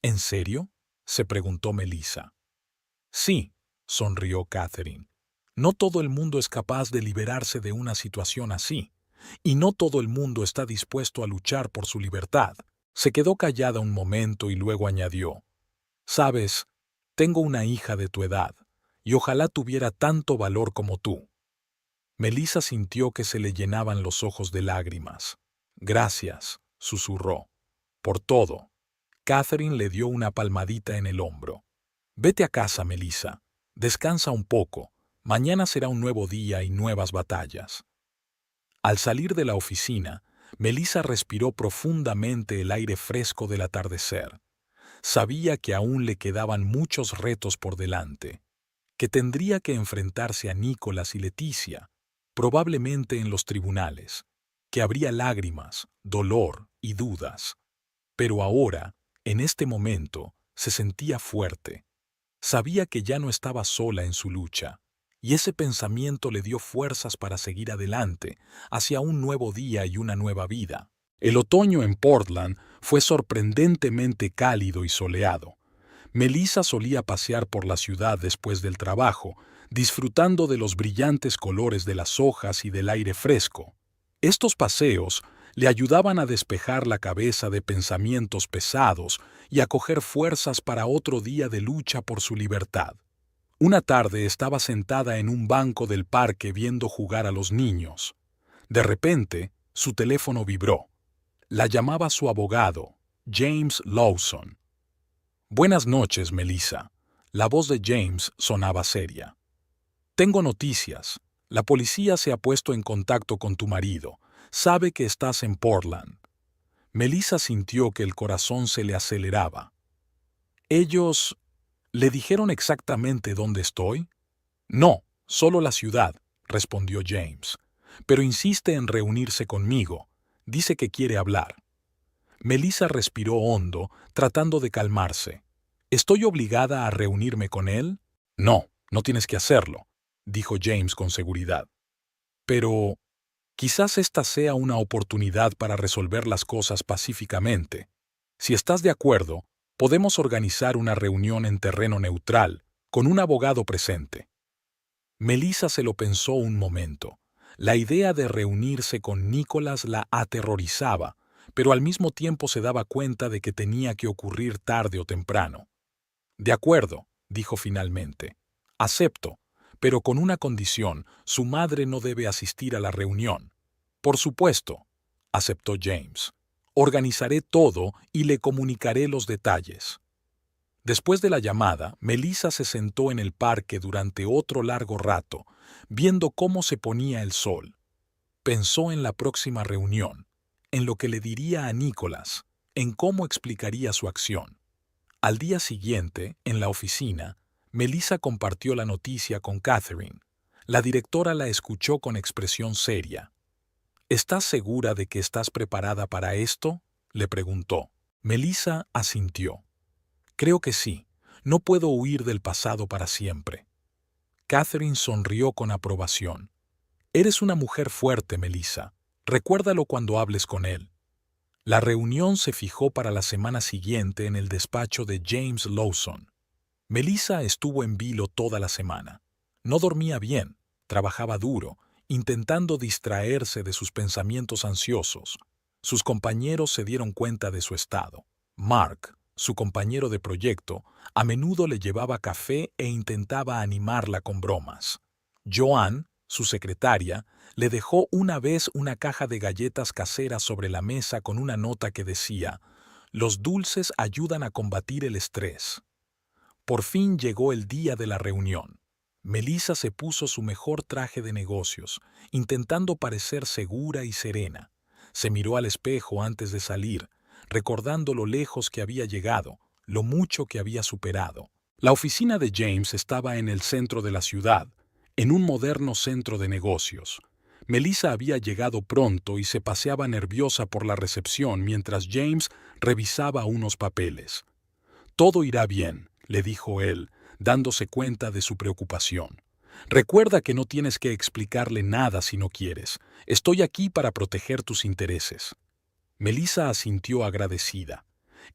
¿En serio?, se preguntó Melissa. Sí, sonrió Catherine. No todo el mundo es capaz de liberarse de una situación así, y no todo el mundo está dispuesto a luchar por su libertad. Se quedó callada un momento y luego añadió. Sabes, tengo una hija de tu edad, y ojalá tuviera tanto valor como tú. Melissa sintió que se le llenaban los ojos de lágrimas. Gracias, susurró. Por todo. Catherine le dio una palmadita en el hombro. Vete a casa, Melissa. Descansa un poco. Mañana será un nuevo día y nuevas batallas. Al salir de la oficina, Melissa respiró profundamente el aire fresco del atardecer. Sabía que aún le quedaban muchos retos por delante, que tendría que enfrentarse a Nicholas y Leticia, probablemente en los tribunales, que habría lágrimas, dolor y dudas. Pero ahora, en este momento, Se sentía fuerte. Sabía que ya no estaba sola en su lucha, y ese pensamiento le dio fuerzas para seguir adelante, hacia un nuevo día y una nueva vida. El otoño en Portland fue sorprendentemente cálido y soleado. Melissa solía pasear por la ciudad después del trabajo, disfrutando de los brillantes colores de las hojas y del aire fresco. Estos paseos le ayudaban a despejar la cabeza de pensamientos pesados y a coger fuerzas para otro día de lucha por su libertad. Una tarde estaba sentada en un banco del parque viendo jugar a los niños. De repente, su teléfono vibró. La llamaba su abogado, James Lawson. «Buenas noches, Melissa». La voz de James sonaba seria. «Tengo noticias. La policía se ha puesto en contacto con tu marido. Sabe que estás en Portland». Melissa sintió que el corazón se le aceleraba. «¿Ellos le dijeron exactamente dónde estoy?» «No, solo la ciudad», respondió James. «Pero insiste en reunirse conmigo. Dice que quiere hablar». Melissa respiró hondo, tratando de calmarse. «¿Estoy obligada a reunirme con él?» «No, no tienes que hacerlo», dijo James con seguridad. «Pero quizás esta sea una oportunidad para resolver las cosas pacíficamente. Si estás de acuerdo, podemos organizar una reunión en terreno neutral, con un abogado presente». Melissa se lo pensó un momento. La idea de reunirse con Nicholas la aterrorizaba, pero al mismo tiempo se daba cuenta de que tenía que ocurrir tarde o temprano. «De acuerdo», dijo finalmente. «Acepto, pero con una condición: su madre no debe asistir a la reunión». «Por supuesto», aceptó James. «Organizaré todo y le comunicaré los detalles». Después de la llamada, Melissa se sentó en el parque durante otro largo rato, viendo cómo se ponía el sol. Pensó en la próxima reunión, en lo que le diría a Nicholas, en cómo explicaría su acción. Al día siguiente, en la oficina, Melissa compartió la noticia con Catherine. La directora la escuchó con expresión seria. «¿Estás segura de que estás preparada para esto?», le preguntó. Melissa asintió. «Creo que sí. No puedo huir del pasado para siempre». Catherine sonrió con aprobación. «Eres una mujer fuerte, Melissa. Recuérdalo cuando hables con él». La reunión se fijó para la semana siguiente en el despacho de James Lawson. Melissa estuvo en vilo toda la semana. No dormía bien, trabajaba duro, intentando distraerse de sus pensamientos ansiosos. Sus compañeros se dieron cuenta de su estado. Mark, su compañero de proyecto, a menudo le llevaba café e intentaba animarla con bromas. Joanne, su secretaria, le dejó una vez una caja de galletas caseras sobre la mesa con una nota que decía: «Los dulces ayudan a combatir el estrés». Por fin llegó el día de la reunión. Melissa se puso su mejor traje de negocios, intentando parecer segura y serena. Se miró al espejo antes de salir, recordando lo lejos que había llegado, lo mucho que había superado. La oficina de James estaba en el centro de la ciudad, en un moderno centro de negocios. Melissa había llegado pronto y se paseaba nerviosa por la recepción mientras James revisaba unos papeles. «Todo irá bien», le dijo él, dándose cuenta de su preocupación. «Recuerda que no tienes que explicarle nada si no quieres. Estoy aquí para proteger tus intereses». Melissa asintió agradecida.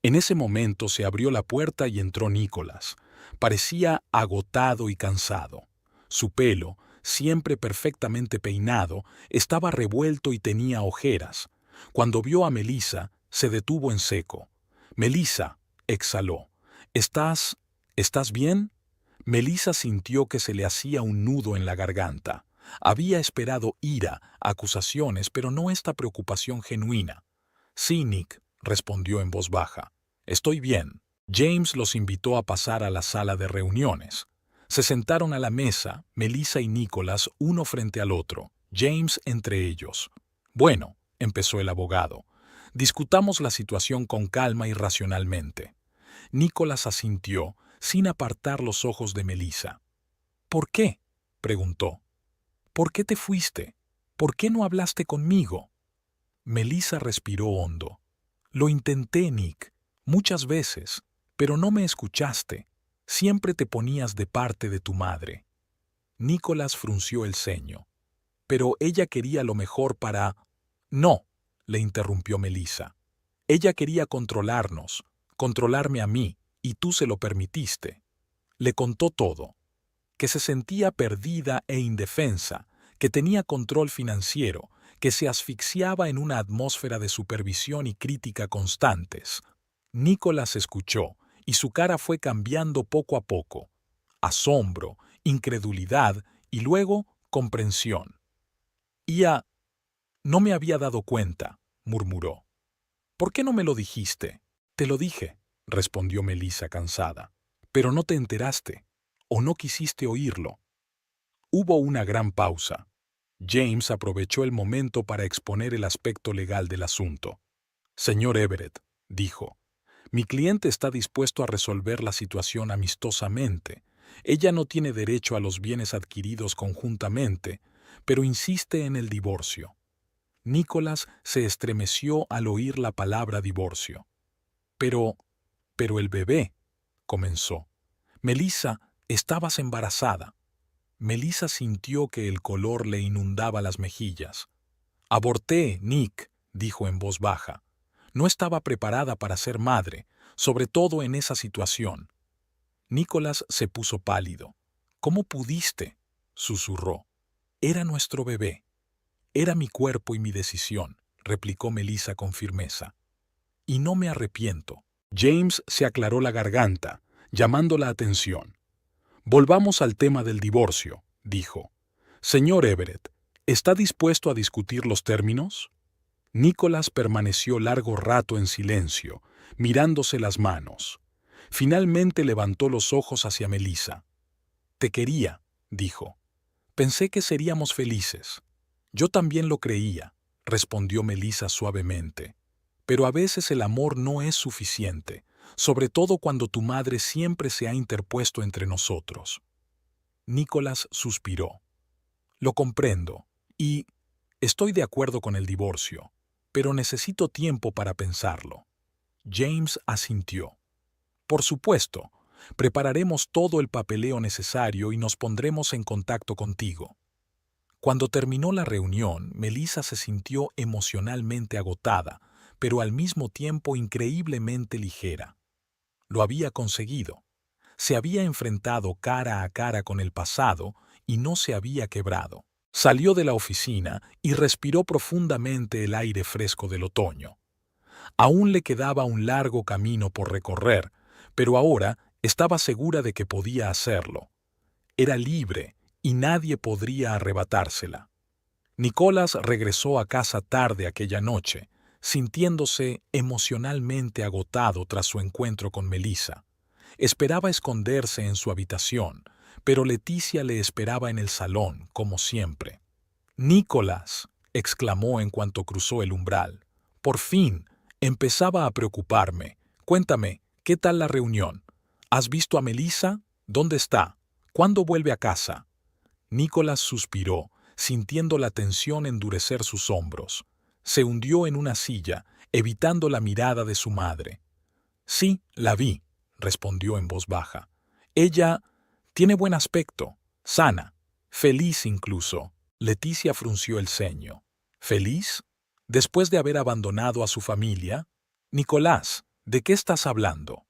En ese momento se abrió la puerta y entró Nicholas. Parecía agotado y cansado. Su pelo, siempre perfectamente peinado, estaba revuelto y tenía ojeras. Cuando vio a Melissa, se detuvo en seco. «Melissa», exhaló. «¿Estás bien?» Melissa sintió que se le hacía un nudo en la garganta. Había esperado ira, acusaciones, pero no esta preocupación genuina. «Sí, Nick», respondió en voz baja. «Estoy bien». James los invitó a pasar a la sala de reuniones. Se sentaron a la mesa, Melissa y Nicholas, uno frente al otro, James entre ellos. «Bueno», empezó el abogado, «discutamos la situación con calma y racionalmente». Nicholas asintió, sin apartar los ojos de Melissa. «¿Por qué?», preguntó. «¿Por qué te fuiste? ¿Por qué no hablaste conmigo?» Melissa respiró hondo. «Lo intenté, Nick, muchas veces, Pero no me escuchaste. Siempre te ponías de parte de tu madre. Nicholas frunció el ceño. Pero ella quería lo mejor para... No, le interrumpió Melissa. Ella quería controlarnos, controlarme a mí, y tú se lo permitiste. Le contó todo. Que se sentía perdida e indefensa, que tenía control financiero, que se asfixiaba en una atmósfera de supervisión y crítica constantes. Nicholas escuchó, y su cara fue cambiando poco a poco. Asombro, incredulidad y luego comprensión. «Ya, no me había dado cuenta», murmuró. «¿Por qué no me lo dijiste?» «Te lo dije», respondió Melissa cansada. «Pero no te enteraste, o no quisiste oírlo». Hubo una gran pausa. James aprovechó el momento para exponer el aspecto legal del asunto. «Señor Everett», dijo, «mi cliente está dispuesto a resolver la situación amistosamente. Ella no tiene derecho a los bienes adquiridos conjuntamente, pero insiste en el divorcio». Nicholas se estremeció al oír la palabra divorcio. Pero el bebé, comenzó. Melissa, estabas embarazada. Melissa sintió que el color le inundaba las mejillas. «Aborté, Nick», dijo en voz baja. «No estaba preparada para ser madre, sobre todo en esa situación». Nicholas se puso pálido. «¿Cómo pudiste?», susurró. «Era nuestro bebé». «Era mi cuerpo y mi decisión», replicó Melissa con firmeza. «Y no me arrepiento». James se aclaró la garganta, llamando la atención. «Volvamos al tema del divorcio», dijo. «Señor Everett, ¿está dispuesto a discutir los términos?» Nicholas permaneció largo rato en silencio, mirándose las manos. Finalmente levantó los ojos hacia Melissa. «Te quería», dijo. «Pensé que seríamos felices». «Yo también lo creía», respondió Melissa suavemente. «Pero a veces el amor no es suficiente, sobre todo cuando tu madre siempre se ha interpuesto entre nosotros». Nicholas suspiró. «Lo comprendo, y estoy de acuerdo con el divorcio, pero necesito tiempo para pensarlo». James asintió. «Por supuesto, prepararemos todo el papeleo necesario y nos pondremos en contacto contigo». Cuando terminó la reunión, Melissa se sintió emocionalmente agotada, pero al mismo tiempo increíblemente ligera. Lo había conseguido. Se había enfrentado cara a cara con el pasado y no se había quebrado. Salió de la oficina y respiró profundamente el aire fresco del otoño. Aún le quedaba un largo camino por recorrer, pero ahora estaba segura de que podía hacerlo. Era libre y nadie podría arrebatársela. Nicholas regresó a casa tarde aquella noche, sintiéndose emocionalmente agotado tras su encuentro con Melissa. Esperaba esconderse en su habitación, pero Leticia le esperaba en el salón, como siempre. «Nicholas», exclamó en cuanto cruzó el umbral. «Por fin, empezaba a preocuparme. Cuéntame, ¿qué tal la reunión? ¿Has visto a Melissa? ¿Dónde está? ¿Cuándo vuelve a casa?» Nicholas suspiró, sintiendo la tensión endurecer sus hombros. Se hundió en una silla, evitando la mirada de su madre. «Sí, la vi», respondió en voz baja. «Ella tiene buen aspecto, sana, feliz incluso». Leticia frunció el ceño. «¿Feliz? ¿Después de haber abandonado a su familia? Nicolás, ¿de qué estás hablando?»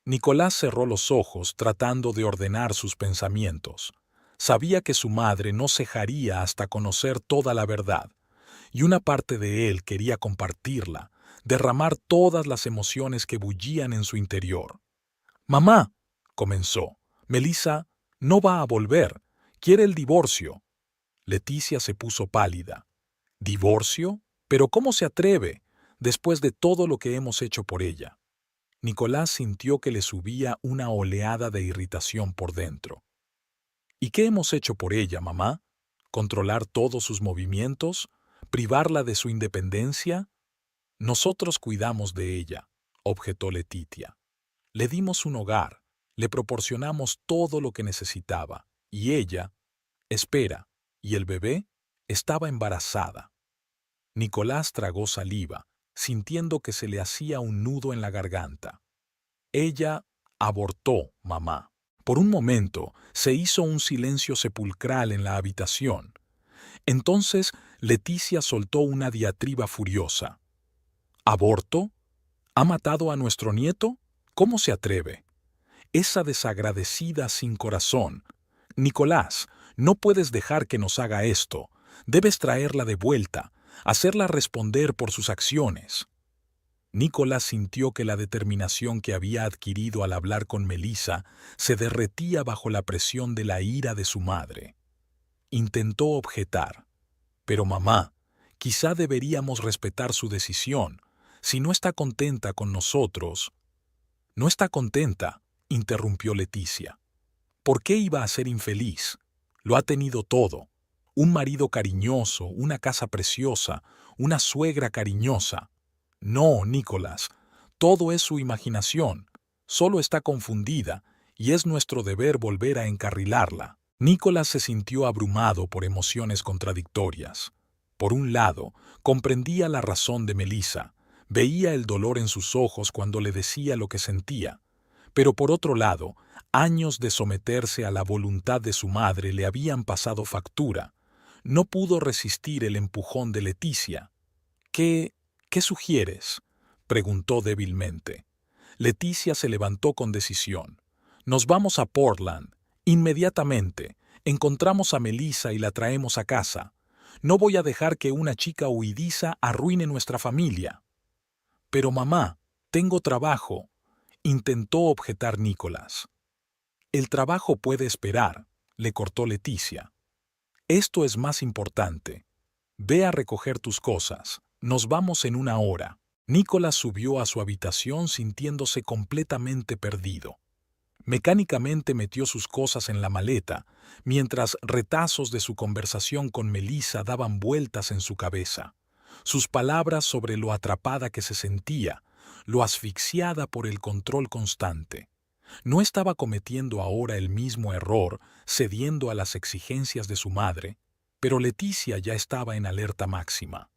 Nicolás cerró los ojos tratando de ordenar sus pensamientos. Sabía que su madre no cejaría hasta conocer toda la verdad, y una parte de él quería compartirla, derramar todas las emociones que bullían en su interior. «Mamá», comenzó, «Melissa no va a volver, quiere el divorcio». Leticia se puso pálida. «¿Divorcio? ¿Pero cómo se atreve, después de todo lo que hemos hecho por ella?» Nicolás sintió que le subía una oleada de irritación por dentro. «¿Y qué hemos hecho por ella, mamá? ¿Controlar todos sus movimientos? ¿Privarla de su independencia?» «Nosotros cuidamos de ella», objetó Leticia. «Le dimos un hogar, le proporcionamos todo lo que necesitaba, y ella, espera, ¿y el bebé?», estaba embarazada. Nicolás tragó saliva, sintiendo que se le hacía un nudo en la garganta. Ella abortó, mamá. Por un momento se hizo un silencio sepulcral en la habitación. Entonces Leticia soltó una diatriba furiosa. ¿Aborto? ¿Ha matado a nuestro nieto? ¿Cómo se atreve? Esa desagradecida sin corazón. Nicolás, no puedes dejar que nos haga esto. Debes traerla de vuelta, hacerla responder por sus acciones. Nicolás sintió que la determinación que había adquirido al hablar con Melissa se derretía bajo la presión de la ira de su madre. Intentó objetar. Pero mamá, quizá deberíamos respetar su decisión. Si no está contenta con nosotros... No está contenta, interrumpió Leticia. ¿Por qué iba a ser infeliz? Lo ha tenido todo. Un marido cariñoso, una casa preciosa, una suegra cariñosa. No, Nicolás, todo es su imaginación. Solo está confundida y es nuestro deber volver a encarrilarla. Nicolás se sintió abrumado por emociones contradictorias. Por un lado, comprendía la razón de Melissa, veía el dolor en sus ojos cuando le decía lo que sentía, pero por otro lado, años de someterse a la voluntad de su madre le habían pasado factura. No pudo resistir el empujón de Leticia. ¿Qué sugieres?, preguntó débilmente. Leticia se levantó con decisión. Nos vamos a Portland. Inmediatamente. Encontramos a Melissa y la traemos a casa. No voy a dejar que una chica huidiza arruine nuestra familia. Pero mamá, tengo trabajo, intentó objetar Nicolás. El trabajo puede esperar, le cortó Leticia. Esto es más importante. Ve a recoger tus cosas. Nos vamos en una hora. Nicolás subió a su habitación sintiéndose completamente perdido. Mecánicamente metió sus cosas en la maleta, mientras retazos de su conversación con Melissa daban vueltas en su cabeza. Sus palabras sobre lo atrapada que se sentía, lo asfixiada por el control constante. No estaba cometiendo ahora el mismo error, cediendo a las exigencias de su madre, pero Leticia ya estaba en alerta máxima.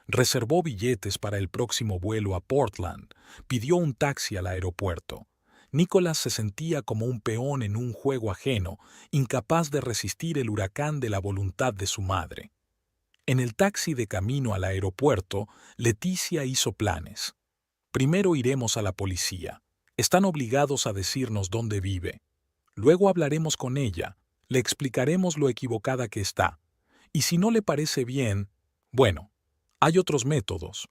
Reservó billetes para el próximo vuelo a Portland, pidió un taxi al aeropuerto. Nicolás se sentía como un peón en un juego ajeno, incapaz de resistir el huracán de la voluntad de su madre. En el taxi de camino al aeropuerto, Leticia hizo planes. Primero iremos a la policía. Están obligados a decirnos dónde vive. Luego hablaremos con ella, le explicaremos lo equivocada que está. Y si no le parece bien, bueno, hay otros métodos.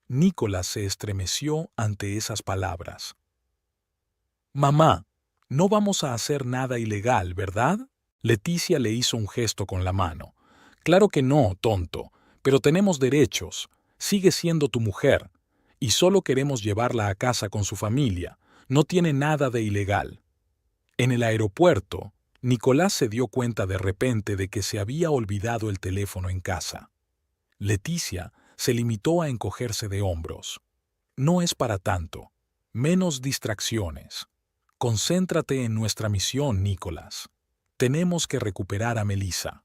Nicolás se estremeció ante esas palabras. Mamá, no vamos a hacer nada ilegal, ¿verdad? Leticia le hizo un gesto con la mano. Claro que no, tonto, pero tenemos derechos. Sigue siendo tu mujer. Y solo queremos llevarla a casa con su familia. No tiene nada de ilegal. En el aeropuerto, Nicolás se dio cuenta de repente de que se había olvidado el teléfono en casa. Leticia se limitó a encogerse de hombros. No es para tanto. Menos distracciones. Concéntrate en nuestra misión, Nicolás. Tenemos que recuperar a Melissa.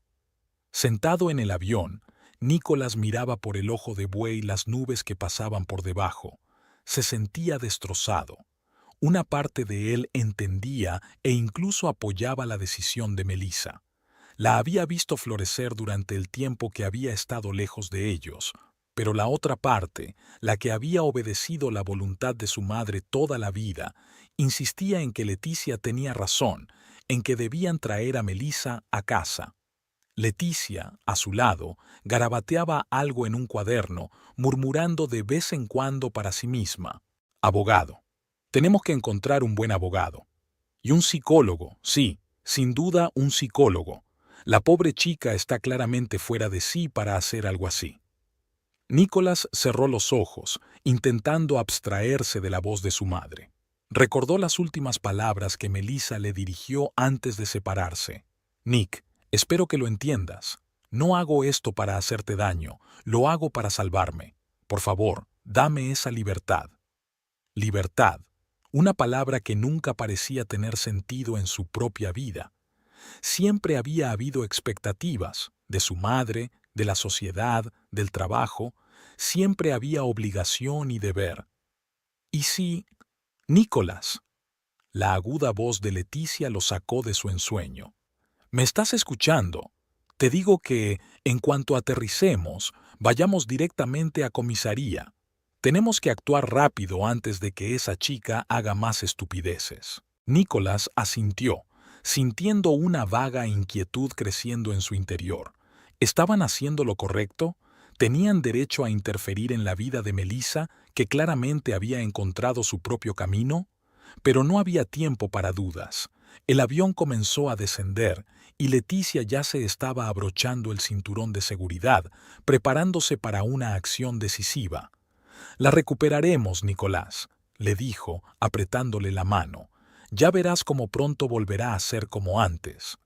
Sentado en el avión, Nicolás miraba por el ojo de buey las nubes que pasaban por debajo. Se sentía destrozado. Una parte de él entendía e incluso apoyaba la decisión de Melissa. La había visto florecer durante el tiempo que había estado lejos de ellos, pero la otra parte, la que había obedecido la voluntad de su madre toda la vida, insistía en que Leticia tenía razón, en que debían traer a Melissa a casa. Leticia, a su lado, garabateaba algo en un cuaderno, murmurando de vez en cuando para sí misma. Abogado. Tenemos que encontrar un buen abogado. Y un psicólogo, sí, sin duda un psicólogo. La pobre chica está claramente fuera de sí para hacer algo así. Nicolás cerró los ojos, intentando abstraerse de la voz de su madre. Recordó las últimas palabras que Melissa le dirigió antes de separarse. Nick, espero que lo entiendas. No hago esto para hacerte daño, lo hago para salvarme. Por favor, dame esa libertad. Libertad, una palabra que nunca parecía tener sentido en su propia vida. Siempre había habido expectativas, de su madre, de la sociedad, del trabajo, siempre había obligación y deber. ¿Y si Nicolás. La aguda voz de Leticia lo sacó de su ensueño. ¿Me estás escuchando? Te digo que, en cuanto aterricemos, vayamos directamente a comisaría. Tenemos que actuar rápido antes de que esa chica haga más estupideces. Nicolás asintió, sintiendo una vaga inquietud creciendo en su interior. ¿Estaban haciendo lo correcto? ¿Tenían derecho a interferir en la vida de Melissa, que claramente había encontrado su propio camino? Pero no había tiempo para dudas. El avión comenzó a descender y Leticia ya se estaba abrochando el cinturón de seguridad, preparándose para una acción decisiva. La recuperaremos, Nicolás, le dijo, apretándole la mano. Ya verás cómo pronto volverá a ser como antes.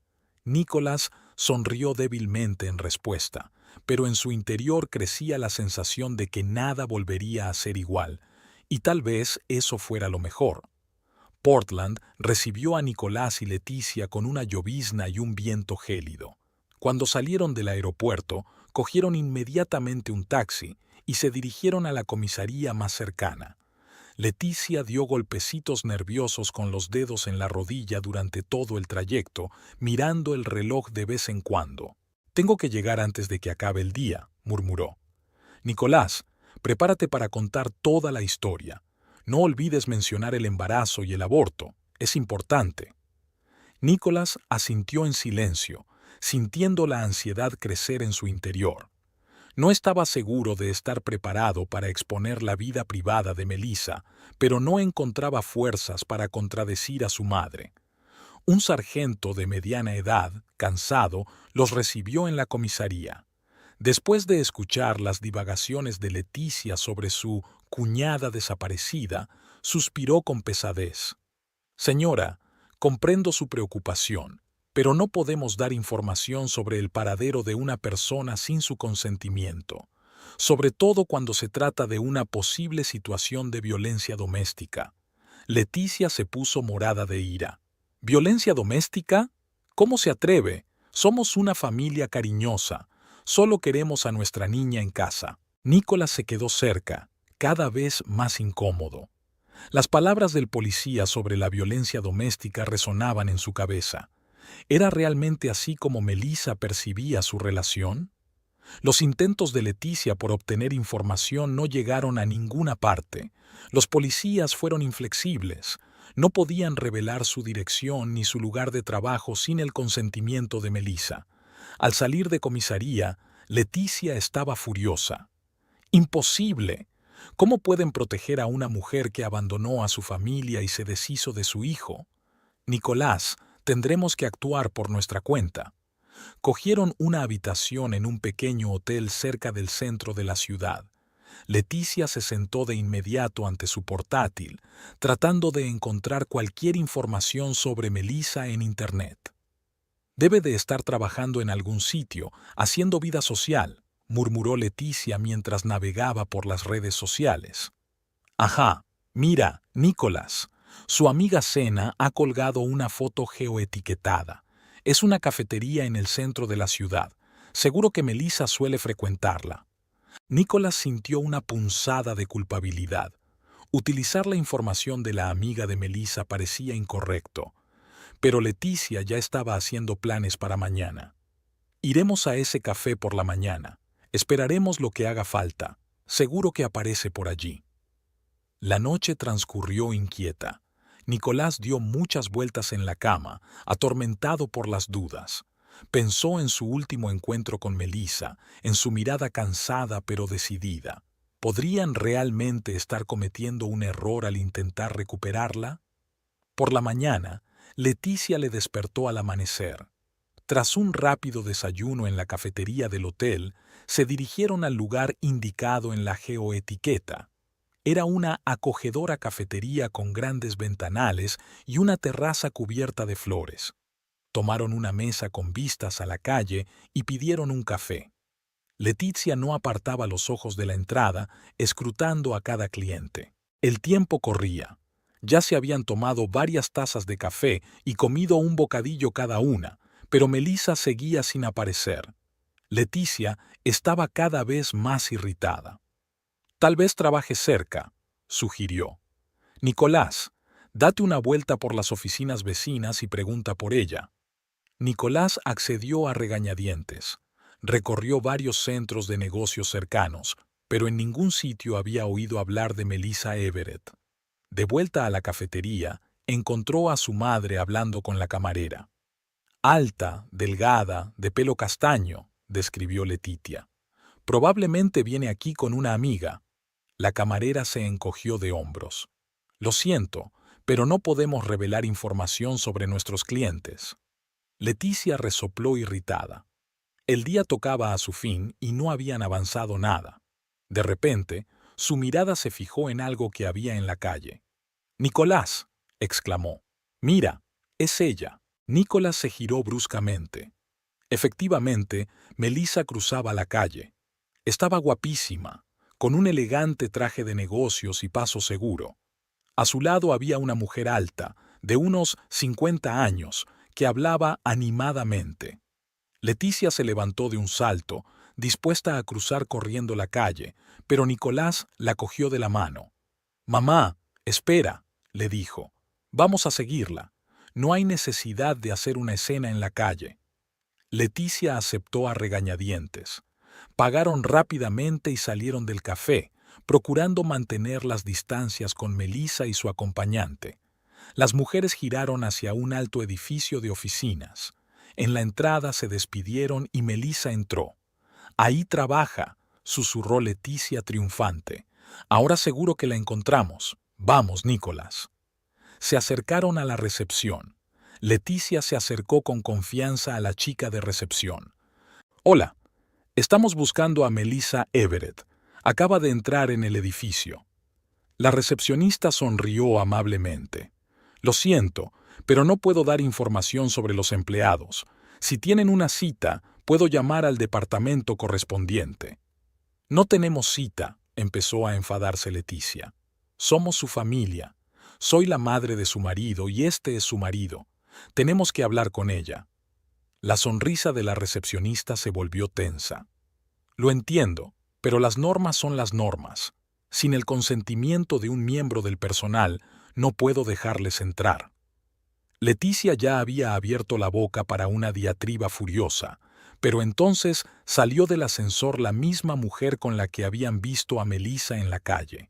Nicolás sonrió débilmente en respuesta, pero en su interior crecía la sensación de que nada volvería a ser igual, y tal vez eso fuera lo mejor. Portland recibió a Nicolás y Leticia con una llovizna y un viento gélido. Cuando salieron del aeropuerto, cogieron inmediatamente un taxi y se dirigieron a la comisaría más cercana. Leticia dio golpecitos nerviosos con los dedos en la rodilla durante todo el trayecto, mirando el reloj de vez en cuando. «Tengo que llegar antes de que acabe el día», murmuró. «Nicolás, prepárate para contar toda la historia. No olvides mencionar el embarazo y el aborto. Es importante». Nicolás asintió en silencio, sintiendo la ansiedad crecer en su interior. No estaba seguro de estar preparado para exponer la vida privada de Melissa, pero no encontraba fuerzas para contradecir a su madre. Un sargento de mediana edad, cansado, los recibió en la comisaría. Después de escuchar las divagaciones de Leticia sobre su cuñada desaparecida, suspiró con pesadez. «Señora, comprendo su preocupación, pero no podemos dar información sobre el paradero de una persona sin su consentimiento, sobre todo cuando se trata de una posible situación de violencia doméstica». Leticia se puso morada de ira. «¿Violencia doméstica? ¿Cómo se atreve? Somos una familia cariñosa. Solo queremos a nuestra niña en casa». Nicolás se quedó cerca, cada vez más incómodo. Las palabras del policía sobre la violencia doméstica resonaban en su cabeza. ¿Era realmente así como Melissa percibía su relación? Los intentos de Leticia por obtener información no llegaron a ninguna parte. Los policías fueron inflexibles. No podían revelar su dirección ni su lugar de trabajo sin el consentimiento de Melissa. Al salir de comisaría, Leticia estaba furiosa. ¡Imposible! ¿Cómo pueden proteger a una mujer que abandonó a su familia y se deshizo de su hijo? Nicolás, tendremos que actuar por nuestra cuenta. Cogieron una habitación en un pequeño hotel cerca del centro de la ciudad. Leticia se sentó de inmediato ante su portátil, tratando de encontrar cualquier información sobre Melissa en Internet. «Debe de estar trabajando en algún sitio, haciendo vida social», murmuró Leticia mientras navegaba por las redes sociales. «Ajá, mira, Nicolás, su amiga Sena ha colgado una foto geoetiquetada. Es una cafetería en el centro de la ciudad. Seguro que Melissa suele frecuentarla». Nicolás sintió una punzada de culpabilidad. Utilizar la información de la amiga de Melissa parecía incorrecto. Pero Leticia ya estaba haciendo planes para mañana. «Iremos a ese café por la mañana. Esperaremos lo que haga falta. Seguro que aparece por allí». La noche transcurrió inquieta. Nicolás dio muchas vueltas en la cama, atormentado por las dudas. Pensó en su último encuentro con Melissa, en su mirada cansada pero decidida. ¿Podrían realmente estar cometiendo un error al intentar recuperarla? Por la mañana, Leticia le despertó al amanecer. Tras un rápido desayuno en la cafetería del hotel, se dirigieron al lugar indicado en la geoetiqueta. Era una acogedora cafetería con grandes ventanales y una terraza cubierta de flores. Tomaron una mesa con vistas a la calle y pidieron un café. Leticia no apartaba los ojos de la entrada, escrutando a cada cliente. El tiempo corría. Ya se habían tomado varias tazas de café y comido un bocadillo cada una, pero Melissa seguía sin aparecer. Leticia estaba cada vez más irritada. «Tal vez trabaje cerca», sugirió. «Nicolás, Date una vuelta por las oficinas vecinas y pregunta por ella. Nicolás accedió a regañadientes. Recorrió varios centros de negocios cercanos, pero en ningún sitio había oído hablar de Melissa Everett. De vuelta a la cafetería, encontró a su madre hablando con la camarera. Alta, delgada, de pelo castaño, describió Letitia. Probablemente viene aquí con una amiga. La camarera se encogió de hombros. Lo siento, pero no podemos revelar información sobre nuestros clientes. Leticia resopló irritada. El día tocaba a su fin y no habían avanzado nada. De repente, su mirada se fijó en algo que había en la calle. «Nicolás», exclamó. «Mira, es ella». Nicolás se giró bruscamente. Efectivamente, Melissa cruzaba la calle. Estaba guapísima, con un elegante traje de negocios y paso seguro. A su lado había una mujer alta, de unos 50 años, que hablaba animadamente. Leticia se levantó de un salto, dispuesta a cruzar corriendo la calle, pero Nicolás la cogió de la mano. «Mamá, espera», le dijo. «Vamos a seguirla. No hay necesidad de hacer una escena en la calle». Leticia aceptó a regañadientes. Pagaron rápidamente y salieron del café, procurando mantener las distancias con Melissa y su acompañante. Las mujeres giraron hacia un alto edificio de oficinas. En la entrada se despidieron y Melissa entró. «Ahí trabaja», susurró Leticia triunfante. «Ahora seguro que la encontramos. Vamos, Nicolás». Se acercaron a la recepción. Leticia se acercó con confianza a la chica de recepción. «Hola, estamos buscando a Melissa Everett. Acaba de entrar en el edificio». La recepcionista sonrió amablemente. «Lo siento, pero no puedo dar información sobre los empleados. Si tienen una cita, puedo llamar al departamento correspondiente». «No tenemos cita», empezó a enfadarse Leticia. «Somos su familia. Soy la madre de su marido y este es su marido. Tenemos que hablar con ella». La sonrisa de la recepcionista se volvió tensa. «Lo entiendo, pero las normas son las normas. Sin el consentimiento de un miembro del personal, no puedo dejarles entrar». Leticia ya había abierto la boca para una diatriba furiosa, pero entonces salió del ascensor la misma mujer con la que habían visto a Melissa en la calle.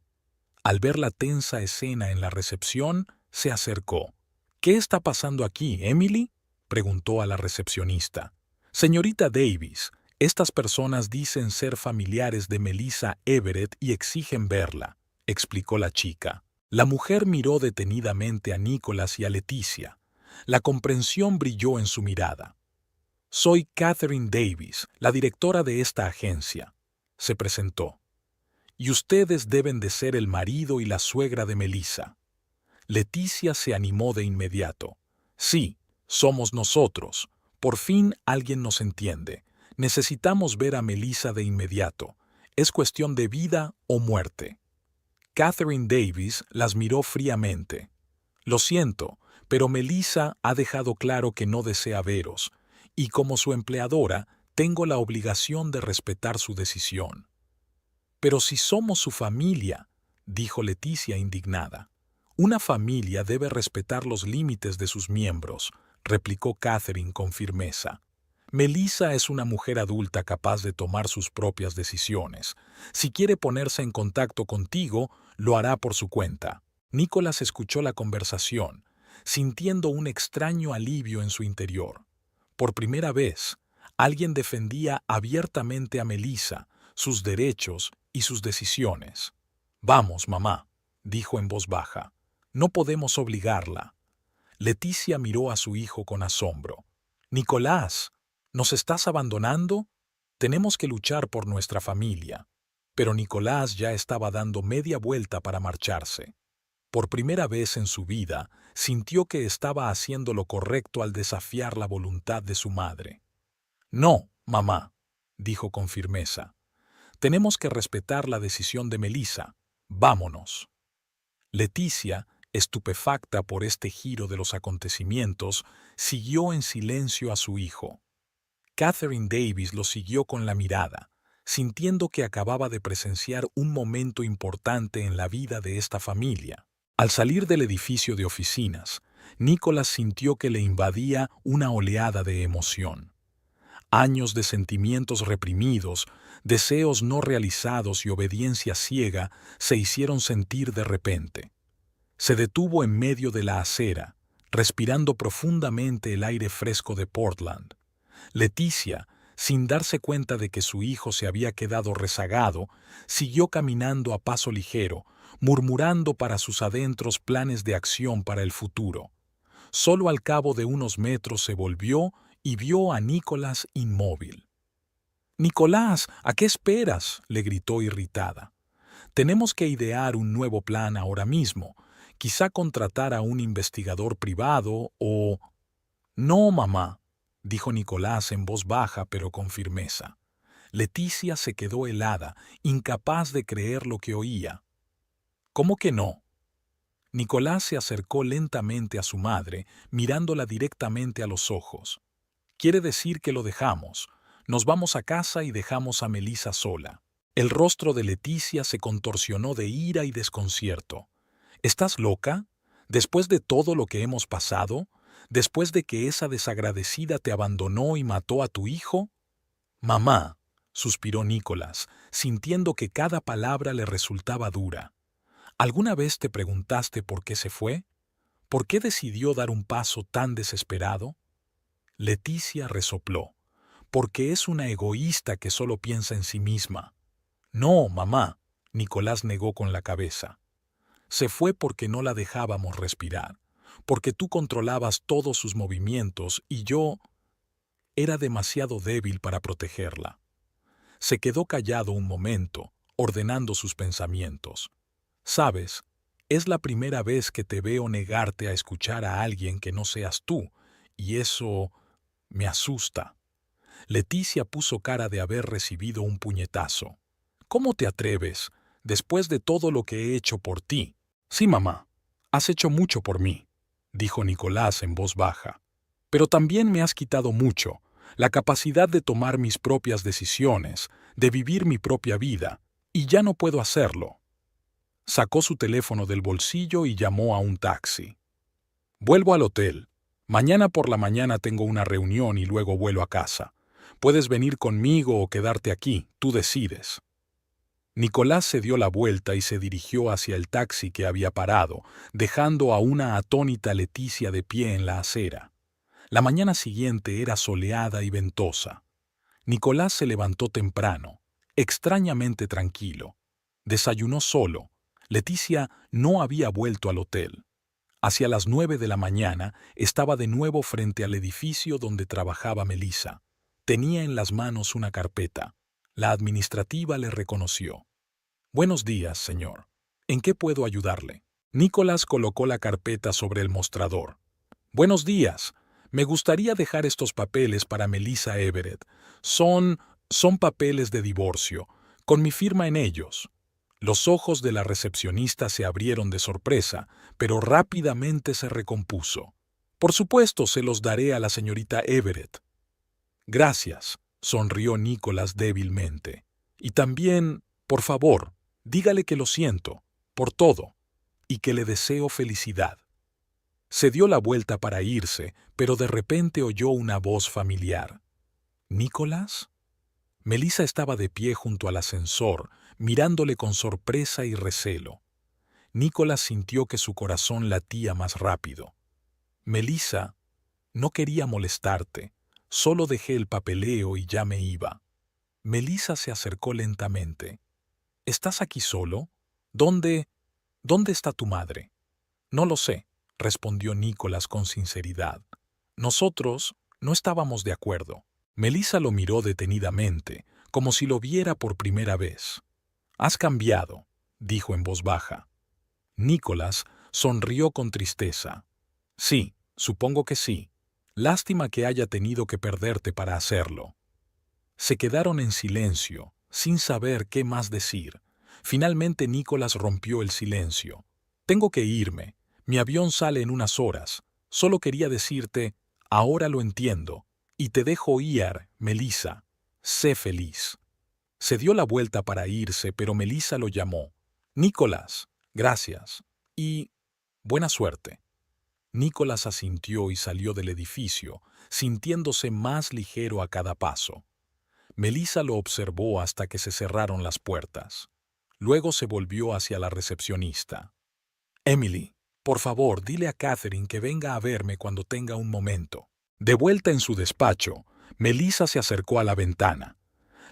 Al ver la tensa escena en la recepción, se acercó. «¿Qué está pasando aquí, Emily?», preguntó a la recepcionista. «Señorita Davis, estas personas dicen ser familiares de Melissa Everett y exigen verla», explicó la chica. La mujer miró detenidamente a Nicolás y a Leticia. La comprensión brilló en su mirada. «Soy Catherine Davis, la directora de esta agencia», se presentó. «Y ustedes deben de ser el marido y la suegra de Melissa». Leticia se animó de inmediato. «Sí, somos nosotros. Por fin alguien nos entiende. Necesitamos ver a Melissa de inmediato. Es cuestión de vida o muerte». Catherine Davis las miró fríamente. «Lo siento, pero Melissa ha dejado claro que no desea veros, y como su empleadora, tengo la obligación de respetar su decisión». «Pero si somos su familia», dijo Leticia indignada. «Una familia debe respetar los límites de sus miembros», replicó Catherine con firmeza. «Melissa es una mujer adulta capaz de tomar sus propias decisiones. Si quiere ponerse en contacto contigo, lo hará por su cuenta». Nicolás escuchó la conversación, sintiendo un extraño alivio en su interior. Por primera vez, alguien defendía abiertamente a Melissa, sus derechos y sus decisiones. «Vamos, mamá», dijo en voz baja. «No podemos obligarla». Leticia miró a su hijo con asombro. «Nicolás, ¿nos estás abandonando? Tenemos que luchar por nuestra familia». Pero Nicolás ya estaba dando media vuelta para marcharse. Por primera vez en su vida, sintió que estaba haciendo lo correcto al desafiar la voluntad de su madre. «No, mamá», dijo con firmeza. «Tenemos que respetar la decisión de Melissa. Vámonos». Leticia, estupefacta por este giro de los acontecimientos, siguió en silencio a su hijo. Catherine Davis lo siguió con la mirada, sintiendo que acababa de presenciar un momento importante en la vida de esta familia. Al salir del edificio de oficinas, Nicholas sintió que le invadía una oleada de emoción. Años de sentimientos reprimidos, deseos no realizados y obediencia ciega se hicieron sentir de repente. Se detuvo en medio de la acera, respirando profundamente el aire fresco de Portland. Leticia, sin darse cuenta de que su hijo se había quedado rezagado, siguió caminando a paso ligero, murmurando para sus adentros planes de acción para el futuro. Solo al cabo de unos metros se volvió y vio a Nicholas inmóvil. «Nicolás, ¿a qué esperas?», le gritó irritada. «Tenemos que idear un nuevo plan ahora mismo. Quizá contratar a un investigador privado o...» «No, mamá», dijo Nicolás en voz baja pero con firmeza. Leticia se quedó helada, incapaz de creer lo que oía. «¿Cómo que no?». Nicolás se acercó lentamente a su madre, mirándola directamente a los ojos. «Quiere decir que lo dejamos. Nos vamos a casa y dejamos a Melissa sola». El rostro de Leticia se contorsionó de ira y desconcierto. «¿Estás loca? ¿Después de todo lo que hemos pasado? ¿Después de que esa desagradecida te abandonó y mató a tu hijo?» «Mamá», suspiró Nicholas, sintiendo que cada palabra le resultaba dura. «¿Alguna vez te preguntaste por qué se fue? ¿Por qué decidió dar un paso tan desesperado?» Leticia resopló. «Porque es una egoísta que solo piensa en sí misma». «No, mamá», Nicolás negó con la cabeza. «Se fue porque no la dejábamos respirar, porque tú controlabas todos sus movimientos y yo era demasiado débil para protegerla». Se quedó callado un momento, ordenando sus pensamientos. «Sabes, es la primera vez que te veo negarte a escuchar a alguien que no seas tú, y eso me asusta». Leticia puso cara de haber recibido un puñetazo. «¿Cómo te atreves, después de todo lo que he hecho por ti?» «Sí, mamá, has hecho mucho por mí», dijo Nicolás en voz baja. «Pero también me has quitado mucho, la capacidad de tomar mis propias decisiones, de vivir mi propia vida, y ya no puedo hacerlo». Sacó su teléfono del bolsillo y llamó a un taxi. «Vuelvo al hotel. Mañana por la mañana tengo una reunión y luego vuelo a casa. Puedes venir conmigo o quedarte aquí, tú decides». Nicolás se dio la vuelta y se dirigió hacia el taxi que había parado, dejando a una atónita Leticia de pie en la acera. La mañana siguiente era soleada y ventosa. Nicolás se levantó temprano, extrañamente tranquilo. Desayunó solo. Leticia no había vuelto al hotel. Hacia las 9 de la mañana estaba de nuevo frente al edificio donde trabajaba Melissa. Tenía en las manos una carpeta. La administrativa le reconoció. «Buenos días, señor. ¿En qué puedo ayudarle?» Nicolás colocó la carpeta sobre el mostrador. «Buenos días. Me gustaría dejar estos papeles para Melissa Everett. Son papeles de divorcio, con mi firma en ellos». Los ojos de la recepcionista se abrieron de sorpresa, pero rápidamente se recompuso. «Por supuesto, se los daré a la señorita Everett». «Gracias», sonrió Nicolás débilmente. «Y también, por favor, dígale que lo siento, por todo, y que le deseo felicidad». Se dio la vuelta para irse, pero de repente oyó una voz familiar. «¿Nicolás?». Melissa estaba de pie junto al ascensor, mirándole con sorpresa y recelo. Nicolás sintió que su corazón latía más rápido. «Melissa, no quería molestarte. Solo dejé el papeleo y ya me iba». Melissa se acercó lentamente. «¿Estás aquí solo? ¿Dónde está tu madre?» «No lo sé», respondió Nicolás con sinceridad. «Nosotros no estábamos de acuerdo». Melissa lo miró detenidamente, como si lo viera por primera vez. «Has cambiado», dijo en voz baja. Nicolás sonrió con tristeza. «Sí, supongo que sí. Lástima que haya tenido que perderte para hacerlo». Se quedaron en silencio, sin saber qué más decir. Finalmente Nicolás rompió el silencio. «Tengo que irme. Mi avión sale en unas horas. Solo quería decirte, ahora lo entiendo. Y te dejo ir, Melissa. Sé feliz». Se dio la vuelta para irse, pero Melissa lo llamó. «Nicolás, gracias. Y Buena suerte. Nicholas asintió y salió del edificio, sintiéndose más ligero a cada paso. Melissa lo observó hasta que se cerraron las puertas. Luego se volvió hacia la recepcionista. Emily, por favor, dile a Catherine que venga a verme cuando tenga un momento. De vuelta en su despacho, Melissa se acercó a la ventana.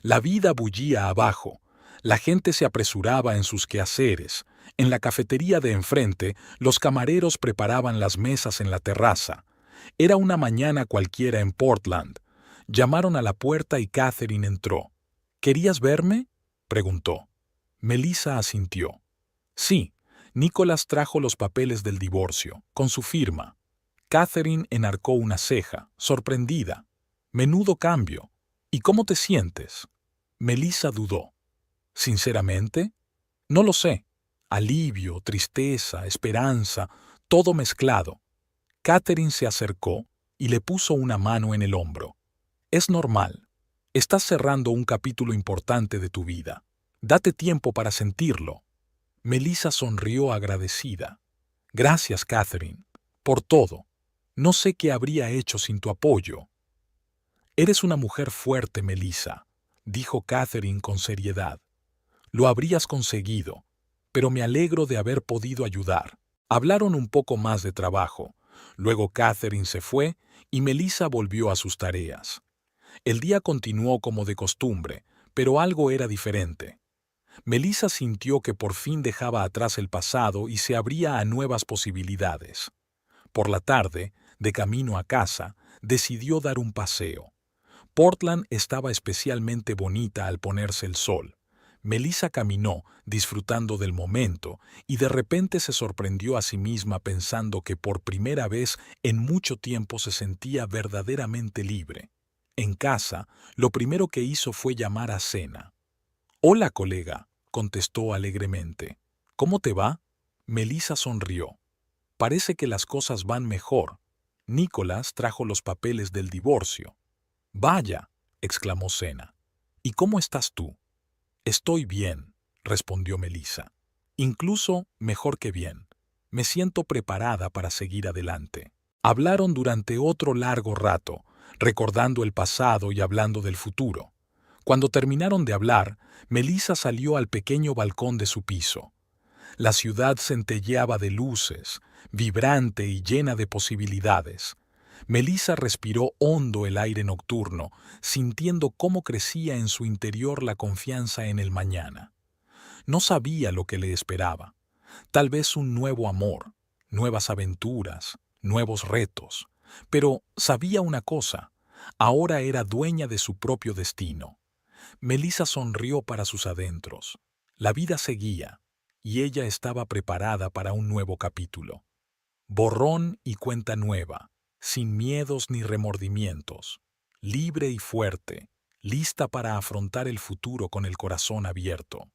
La vida bullía abajo. La gente se apresuraba en sus quehaceres. En la cafetería de enfrente, los camareros preparaban las mesas en la terraza. Era una mañana cualquiera en Portland. Llamaron a la puerta y Catherine entró. ¿Querías verme?, preguntó. Melissa asintió. Sí, Nicholas trajo los papeles del divorcio, con su firma. Catherine enarcó una ceja, sorprendida. Menudo cambio. ¿Y cómo te sientes? Melissa dudó. ¿Sinceramente? No lo sé. Alivio, tristeza, esperanza, todo mezclado. Catherine se acercó y le puso una mano en el hombro. Es normal. Estás cerrando un capítulo importante de tu vida. Date tiempo para sentirlo. Melissa sonrió agradecida. Gracias, Catherine, por todo. No sé qué habría hecho sin tu apoyo. Eres una mujer fuerte, Melissa, dijo Catherine con seriedad. Lo habrías conseguido, pero me alegro de haber podido ayudar. Hablaron un poco más de trabajo. Luego Catherine se fue y Melissa volvió a sus tareas. El día continuó como de costumbre, pero algo era diferente. Melissa sintió que por fin dejaba atrás el pasado y se abría a nuevas posibilidades. Por la tarde, de camino a casa, decidió dar un paseo. Portland estaba especialmente bonita al ponerse el sol. Melissa caminó, disfrutando del momento, y de repente se sorprendió a sí misma pensando que por primera vez en mucho tiempo se sentía verdaderamente libre. En casa, lo primero que hizo fue llamar a cena. «Hola, colega», contestó alegremente. «¿Cómo te va?» Melissa sonrió. «Parece que las cosas van mejor. Nicholas trajo los papeles del divorcio». «Vaya», exclamó Sena. «¿Y cómo estás tú?» «Estoy bien», respondió Melissa. «Incluso mejor que bien. Me siento preparada para seguir adelante». Hablaron durante otro largo rato, recordando el pasado y hablando del futuro. Cuando terminaron de hablar, Melissa salió al pequeño balcón de su piso. La ciudad centelleaba de luces, vibrante y llena de posibilidades. Melissa respiró hondo el aire nocturno, sintiendo cómo crecía en su interior la confianza en el mañana. No sabía lo que le esperaba. Tal vez un nuevo amor, nuevas aventuras, nuevos retos. Pero sabía una cosa, ahora era dueña de su propio destino. Melissa sonrió para sus adentros. La vida seguía, y ella estaba preparada para un nuevo capítulo. Borrón y cuenta nueva, sin miedos ni remordimientos, libre y fuerte, lista para afrontar el futuro con el corazón abierto.